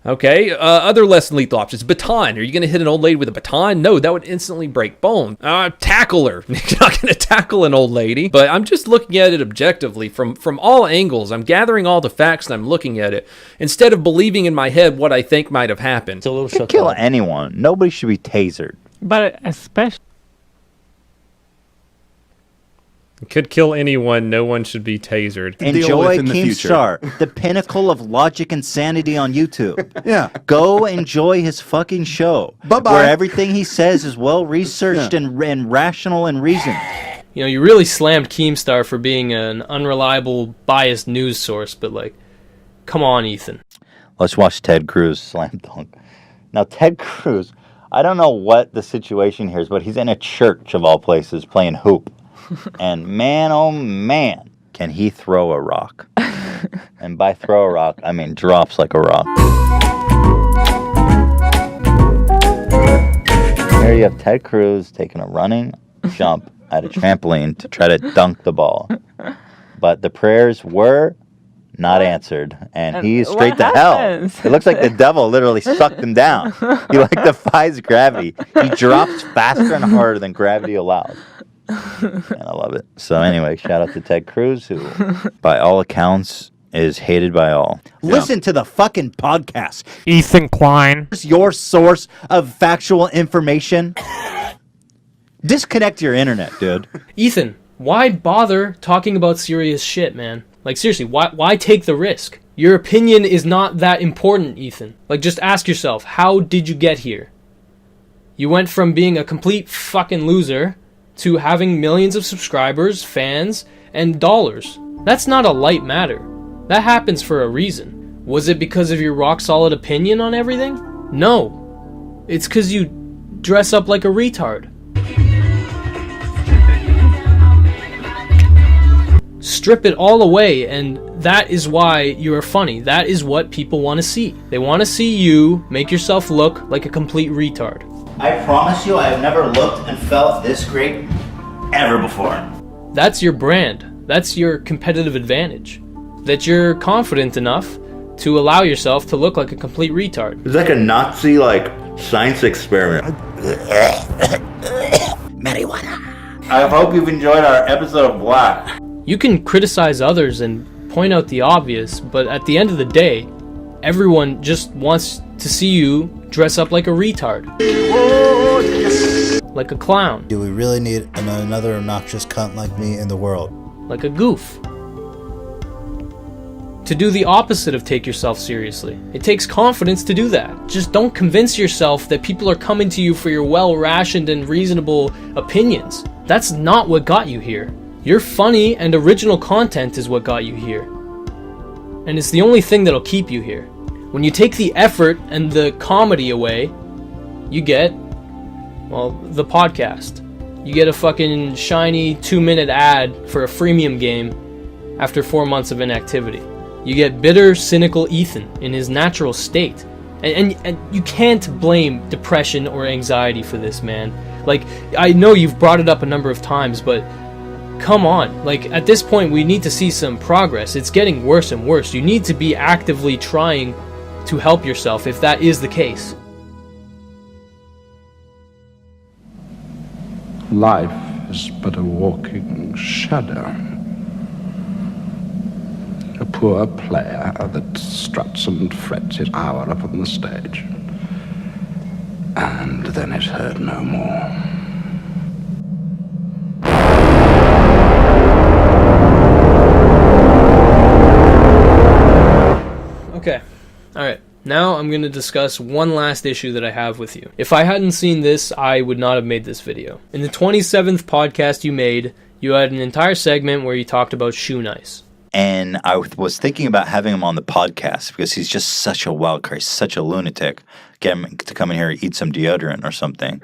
Okay, other less than lethal options. Baton. Are you going to hit an old lady with a baton? No, that would instantly break bone. Tackle her. You're not going to tackle an old lady. But I'm just looking at it objectively from all angles. I'm gathering all the facts and I'm looking at it instead of believing in my head what I think might have happened. It's a little You kill anyone. Nobody should be tasered. But especially. Could kill anyone. No one should be tasered. Enjoy Keemstar, the pinnacle of logic and sanity on YouTube. Yeah. Go enjoy his fucking show. Bye-bye. Where everything he says is well researched and rational and reasoned. You know, you really slammed Keemstar for being an unreliable, biased news source, but like, come on, Ethan. Let's watch Ted Cruz slam dunk. Now, Ted Cruz, I don't know what the situation here is, but he's in a church of all places playing hoop. And man, oh man, can he throw a rock. And by throw a rock, I mean drops like a rock. Here you have Ted Cruz taking a running jump at a trampoline to try to dunk the ball. But the prayers were not answered, and he's straight to hell. It looks like the devil literally sucked him down. He like defies gravity. He drops faster and harder than gravity allows. And I love it. So anyway, shout out to Ted Cruz, who, by all accounts, is hated by all. Listen to the fucking podcast. Ethan Klein. Your source of factual information. Disconnect your internet, dude. Ethan, why bother talking about serious shit, man? Like, seriously, why take the risk? Your opinion is not that important, Ethan. Like, just ask yourself, how did you get here? You went from being a complete fucking loser to having millions of subscribers, fans, and dollars. That's not a light matter. That happens for a reason. Was it because of your rock-solid opinion on everything? No. It's because you dress up like a retard. Strip it all away, and that is why you are funny. That is what people want to see. They want to see you make yourself look like a complete retard. I promise you, I have never looked and felt this great ever before. That's your brand. That's your competitive advantage. That you're confident enough to allow yourself to look like a complete retard. It's like a Nazi, science experiment. Marijuana. I hope you've enjoyed our episode of Black. You can criticize others and point out the obvious, but at the end of the day, everyone just wants to see you dress up like a retard. Like a clown. Do we really need another obnoxious cunt like me in the world? Like a goof. To do the opposite of take yourself seriously. It takes confidence to do that. Just don't convince yourself that people are coming to you for your well-rationed and reasonable opinions. That's not what got you here. Your funny and original content is what got you here. And it's the only thing that'll keep you here. When you take the effort and the comedy away, you get, well, the podcast. You get a fucking shiny 2-minute ad for a freemium game after 4 months of inactivity. You get bitter, cynical Ethan in his natural state. And you can't blame depression or anxiety for this, man. Like, I know you've brought it up a number of times, but come on. Like, at this point, we need to see some progress. It's getting worse and worse. You need to be actively trying to help yourself if that is the case. Life is but a walking shadow. A poor player that struts and frets his hour upon the stage. And then is heard no more. Okay. Alright. Now I'm going to discuss one last issue that I have with you. If I hadn't seen this, I would not have made this video. In the 27th podcast you made, you had an entire segment where you talked about Shoe Nice. And I was thinking about having him on the podcast because he's just such a wild card, such a lunatic. Get him to come in here and eat some deodorant or something.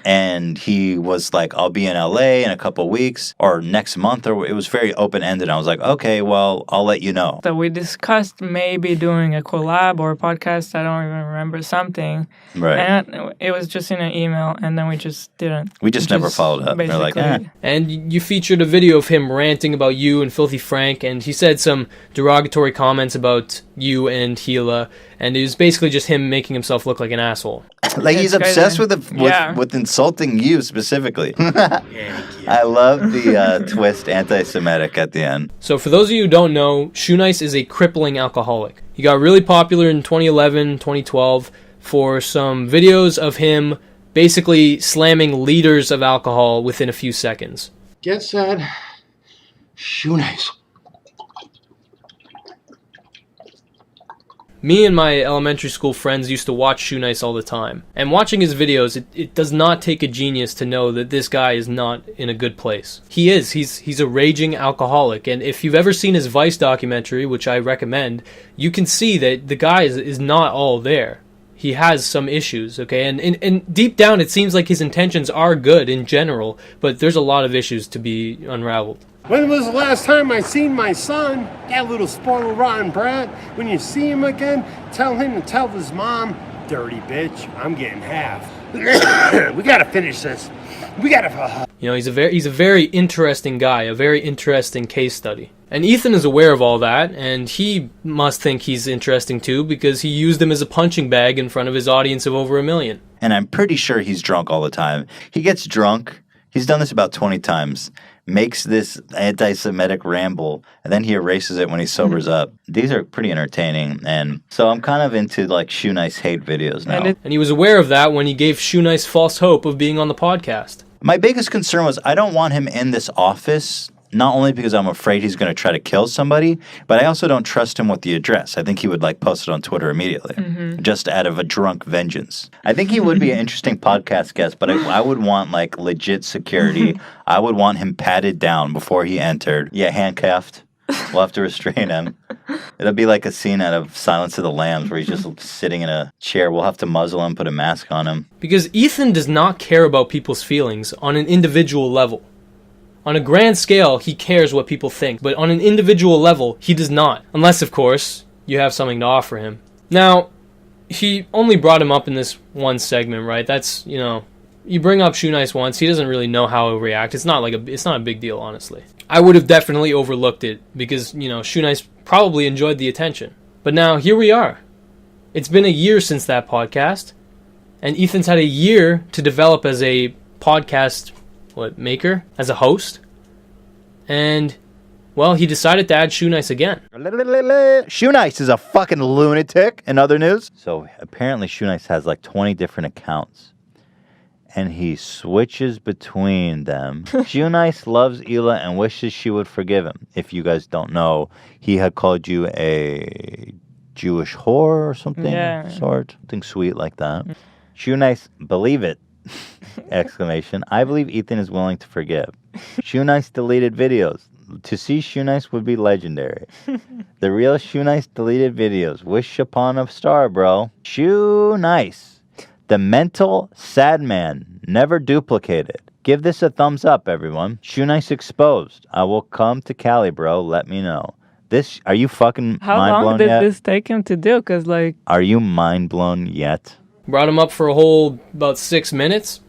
And he was like, I'll be in LA in a couple of weeks or next month. Or it was very open-ended. I was like, okay, well, I'll let you know. So we discussed maybe doing a collab or a podcast. I don't even remember something. Right. And it was just in an email, and then we just didn't. We just never followed up. We're like, And you featured a video of him ranting about you and Filthy Frank, and he said some derogatory comments about you and Gila, and it was basically just him making himself look like an asshole. Like he's obsessed with insulting you specifically. I love the twist anti-Semitic at the end. So for those of you who don't know, Shoenice is a crippling alcoholic. He got really popular in 2011, 2012 for some videos of him basically slamming liters of alcohol within a few seconds. Get set. Shoenice. Me and my elementary school friends used to watch Shoenice all the time. And watching his videos, it does not take a genius to know that this guy is not in a good place. He is. He's a raging alcoholic. And if you've ever seen his Vice documentary, which I recommend, you can see that the guy is not all there. He has some issues, okay? And deep down, it seems like his intentions are good in general, but there's a lot of issues to be unraveled. When was the last time I seen my son? That little spoiled rotten brat. When you see him again, tell him to tell his mom, dirty bitch, I'm getting half. We gotta finish this. We gotta... You know, he's a very interesting guy, a very interesting case study. And Ethan is aware of all that, and he must think he's interesting too, because he used him as a punching bag in front of his audience of over 1 million. And I'm pretty sure he's drunk all the time. He gets drunk. He's done this about 20 times. Makes this anti-Semitic ramble, and then he erases it when he sobers up. These are pretty entertaining, and so I'm kind of into like Shoenice hate videos now. And he was aware of that when he gave Shoenice false hope of being on the podcast. My biggest concern was I don't want him in this office, not only because I'm afraid he's going to try to kill somebody, but I also don't trust him with the address. I think he would like post it on Twitter immediately, just out of a drunk vengeance. I think he would be an interesting podcast guest, but I would want like legit security. I would want him patted down before he entered. Yeah, handcuffed. We'll have to restrain him. It'll be like a scene out of Silence of the Lambs where he's just sitting in a chair. We'll have to muzzle him, put a mask on him. Because Ethan does not care about people's feelings on an individual level. On a grand scale, he cares what people think, but on an individual level, he does not. Unless, of course, you have something to offer him. Now, he only brought him up in this one segment, right? That's, you know, you bring up Shoenice once, he doesn't really know how he'll react. It's not a big deal, honestly. I would have definitely overlooked it because, you know, Shoenice probably enjoyed the attention. But now, here we are. It's been a year since that podcast, and Ethan's had a year to develop as a podcast maker, as a host, and well, he decided to add Shoenice again. Shoenice is a fucking lunatic. In other news, so apparently Shoenice has like 20 different accounts, and he switches between them. Shoenice loves Hila and wishes she would forgive him. If you guys don't know, he had called you a Jewish whore or something, something sweet like that. Shoenice, believe it. Exclamation. I believe Ethan is willing to forgive. Shoenice deleted videos. To see Shoenice would be legendary. The real Shoenice deleted videos. Wish upon a star, bro. Shoenice. The mental sad man. Never duplicated. Give this a thumbs up, everyone. Shoenice exposed. I will come to Cali, bro. Let me know. This, are you fucking How mind long blown did yet? this take him to do? Because, like... Are you mind blown yet? Brought him up for a whole about 6 minutes.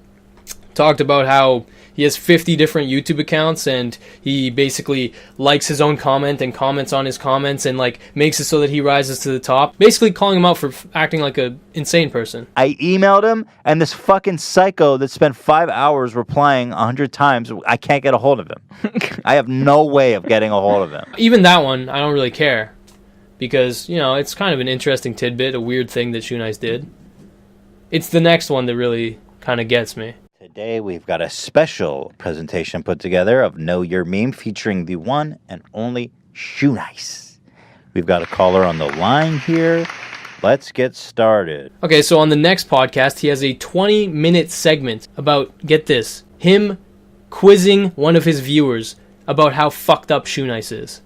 Talked about how he has 50 different YouTube accounts and he basically likes his own comment and comments on his comments and like makes it so that he rises to the top. Basically calling him out for acting like a insane person. I emailed him and this fucking psycho that spent 5 hours replying 100 times, I can't get a hold of him. I have no way of getting a hold of him. Even that one, I don't really care. Because, you know, it's kind of an interesting tidbit, a weird thing that Shoenice did. It's the next one that really kind of gets me. Today we've got a special presentation put together of Know Your Meme featuring the one and only Shoenice. We've got a caller on the line here. Let's get started. Okay, so on the next podcast, he has a 20-minute segment about, get this, him quizzing one of his viewers about how fucked up Shoenice is.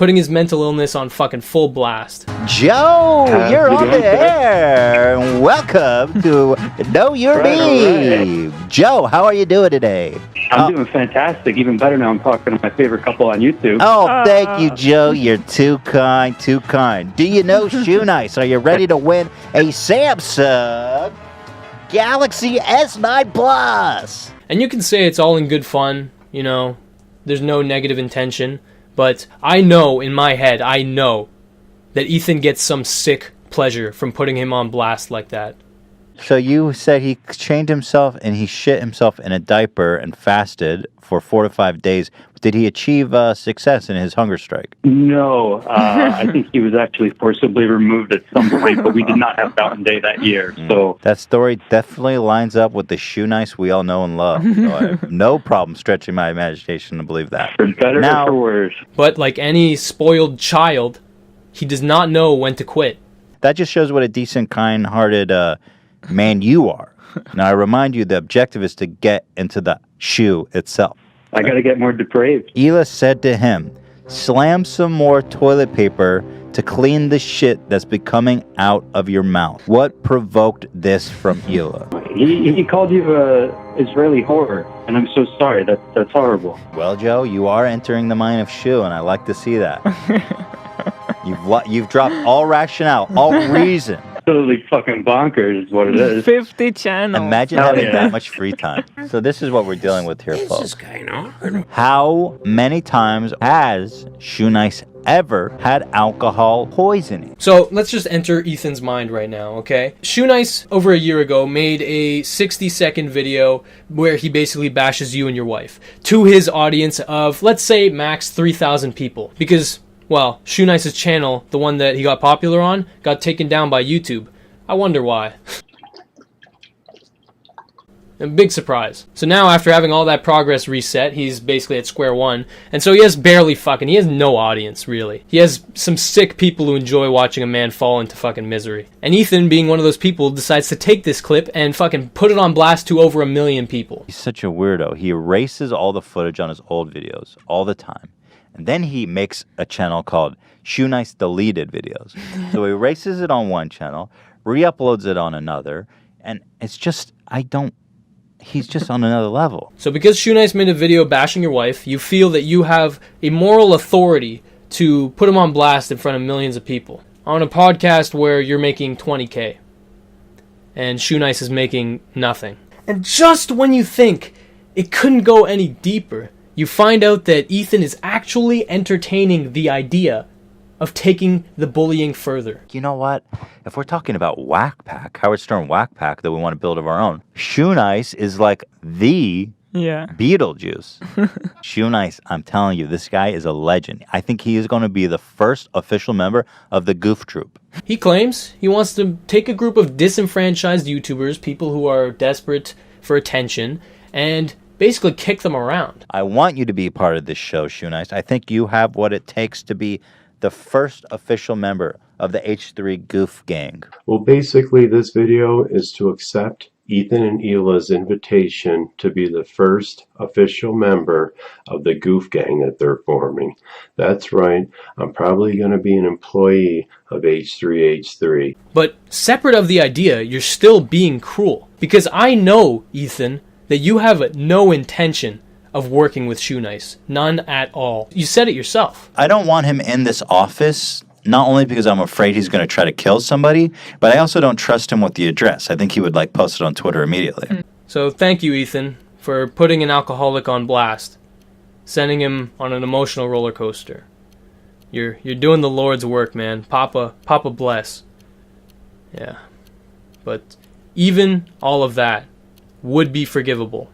putting his mental illness on fucking full blast. Joe, you're on the air. Welcome to Know Your Meme. Joe, how are you doing today? I'm doing fantastic. Even better now. I'm talking to my favorite couple on YouTube. Oh, thank you, Joe. You're too kind, too kind. Do you know Shoe Nice? Are you ready to win a Samsung Galaxy S9 Plus? And you can say it's all in good fun, you know, there's no negative intention, but I know in my head, I know that Ethan gets some sick pleasure from putting him on blast like that. So you said he chained himself and he shit himself in a diaper and fasted for 4 to 5 days. Did he achieve success in his hunger strike? No, I think he was actually forcibly removed at some point, but we did not have Fountain Day that year. So that story definitely lines up with the Shoe Nice we all know and love. So I have no problem stretching my imagination to believe that. For better or for worse. But like any spoiled child, he does not know when to quit. That just shows what a decent, kind-hearted man you are. Now, I remind you, the objective is to get into the shoe itself. I got to get more depraved. Hila said to him, slam some more toilet paper to clean the shit that's been coming out of your mouth. What provoked this from Hila? He called you Israeli whore, and I'm so sorry. That's horrible. Well, Joe, you are entering the mind of Shoe, and I like to see that. You've dropped all rationale, all reason. Totally fucking bonkers is what it is. 50 channels. Imagine having that much free time. So this is what we're dealing with here, folks. This is kind of hard. How many times has Shoe Nice ever had alcohol poisoning? So let's just enter Ethan's mind right now, okay? Shoe Nice, over a year ago, made a 60-second video where he basically bashes you and your wife to his audience of, let's say, max 3,000 people. Because, well, Shoe Nice's channel, the one that he got popular on, got taken down by YouTube. I wonder why. A big surprise. So now, after having all that progress reset, he's basically at square one. And so he has he has no audience, really. He has some sick people who enjoy watching a man fall into fucking misery. And Ethan, being one of those people, decides to take this clip and fucking put it on blast to over 1 million people. He's such a weirdo. He erases all the footage on his old videos all the time. And then he makes a channel called Shoe Nice Deleted Videos. So he erases it on one channel, re-uploads it on another, and it's just, he's just on another level. So because Shoe Nice made a video bashing your wife, you feel that you have a moral authority to put him on blast in front of millions of people on a podcast where you're making 20K and Shoe Nice is making nothing. And just when you think it couldn't go any deeper, you find out that Ethan is actually entertaining the idea of taking the bullying further. You know what? If we're talking about Whack Pack, Howard Stern Whack Pack that we want to build of our own, Shoe Nice is like the Beetlejuice. Shoe Nice, I'm telling you, this guy is a legend. I think he is going to be the first official member of the Goof Troop. He claims he wants to take a group of disenfranchised YouTubers, people who are desperate for attention, and basically kick them around. I want you to be part of this show, Shoe Nice. I think you have what it takes to be the first official member of the H3 Goof Gang. Well, basically, this video is to accept Ethan and Hila's invitation to be the first official member of the Goof Gang that they're forming. That's right, I'm probably going to be an employee of H3H3. But separate of the idea, you're still being cruel. Because I know, Ethan, that you have no intention of working with Shoe Nice. None at all. You said it yourself. I don't want him in this office, not only because I'm afraid he's going to try to kill somebody, but I also don't trust him with the address. I think he would post it on Twitter immediately. So thank you, Ethan, for putting an alcoholic on blast, sending him on an emotional roller coaster. You're doing the Lord's work, man. Papa bless. Yeah. But even all of that would be forgivable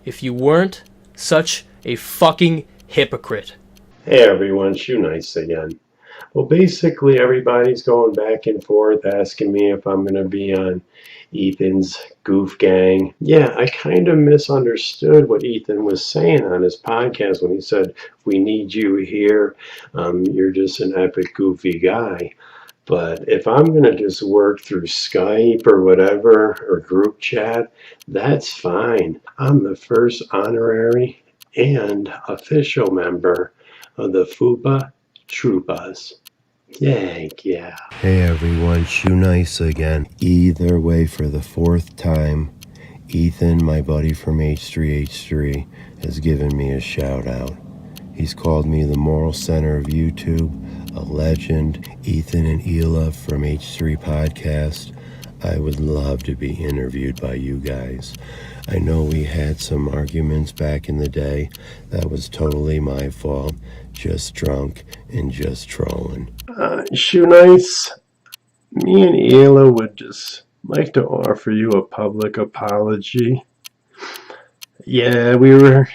if you weren't such a fucking hypocrite. Hey everyone, Shoe Nice again. Well, basically everybody's going back and forth asking me if I'm going to be on Ethan's Goof Gang. Yeah, I kind of misunderstood what Ethan was saying on his podcast when he said, we need you here. You're just an epic goofy guy. But if I'm going to just work through Skype or whatever, or group chat, that's fine. I'm the first honorary and official member of the Fupa Troopas. Yeah. Hey everyone, Shoe Nice again. Either way, for the fourth time, Ethan, my buddy from H3H3, has given me a shout out. He's called me the moral center of YouTube, a legend. Ethan and Hila from H3 Podcast. I would love to be interviewed by you guys. I know we had some arguments back in the day. That was totally my fault. Just drunk and just trolling. Shoe Nice, me and Hila would just like to offer you a public apology. Yeah, we were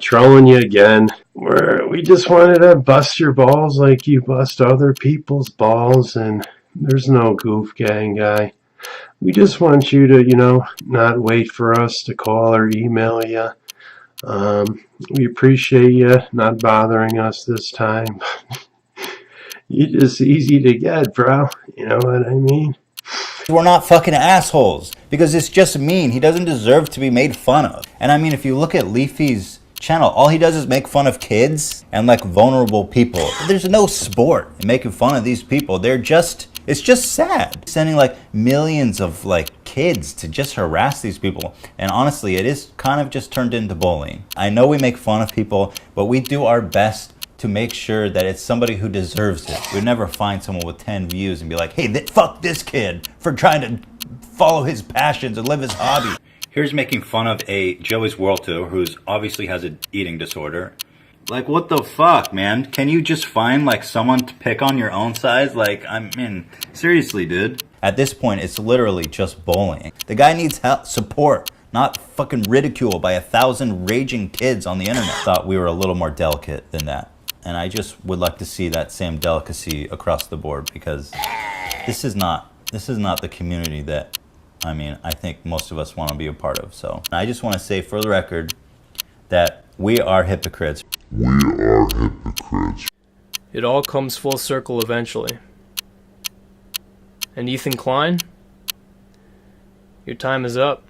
trolling you again. We just wanted to bust your balls like you bust other people's balls, and there's no goof gang guy. We just want you to, not wait for us to call or email you. We appreciate you not bothering us this time. You're just easy to get, bro. You know what I mean? We're not fucking assholes, because it's just mean. He doesn't deserve to be made fun of. And I mean, if you look at Leafy's channel, all he does is make fun of kids and like vulnerable people. There's no sport in making fun of these people. It's just sad. Sending like millions of like kids to just harass these people. And honestly, it is kind of just turned into bullying. I know we make fun of people, but we do our best to make sure that it's somebody who deserves it. We'd never find someone with 10 views and be like, hey, fuck this kid for trying to follow his passions and live his hobby. Here's making fun of a Joey's World Tour who's obviously has an eating disorder. Like, what the fuck, man? Can you just find like someone to pick on your own size? Like, I mean, seriously, dude. At this point, it's literally just bullying. The guy needs help, support, not fucking ridicule by 1,000 raging kids on the internet. Thought we were a little more delicate than that. And I just would like to see that same delicacy across the board, because this is not the community that, I think most of us want to be a part of. So I just want to say for the record that we are hypocrites. We are hypocrites. It all comes full circle eventually. And Ethan Klein, your time is up.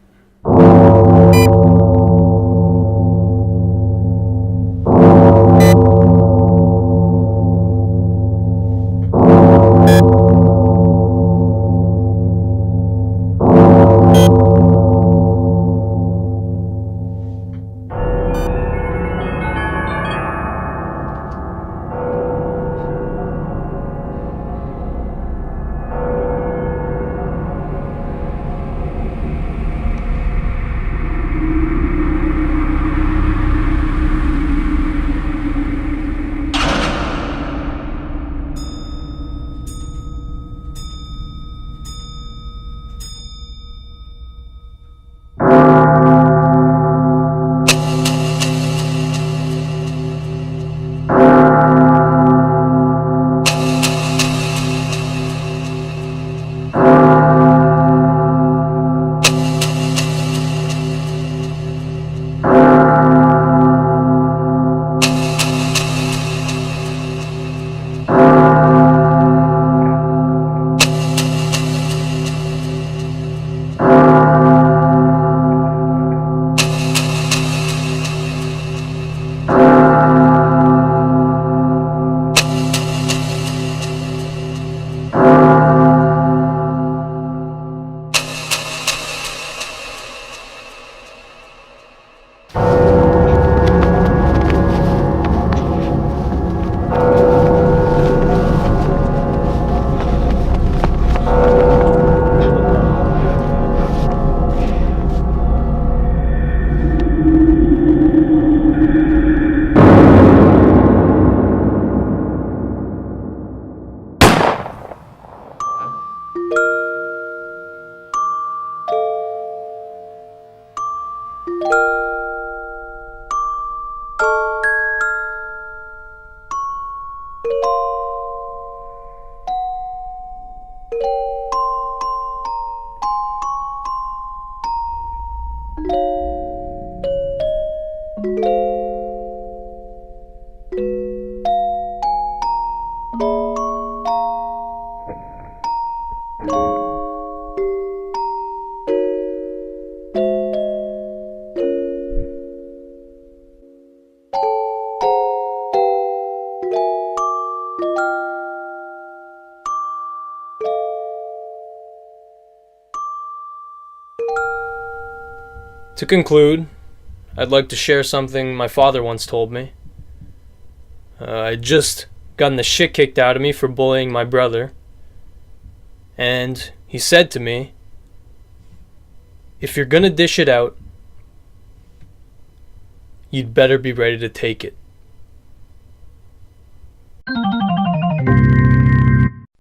To conclude, I'd like to share something my father once told me. I'd just gotten the shit kicked out of me for bullying my brother. And he said to me, if you're gonna dish it out, you'd better be ready to take it.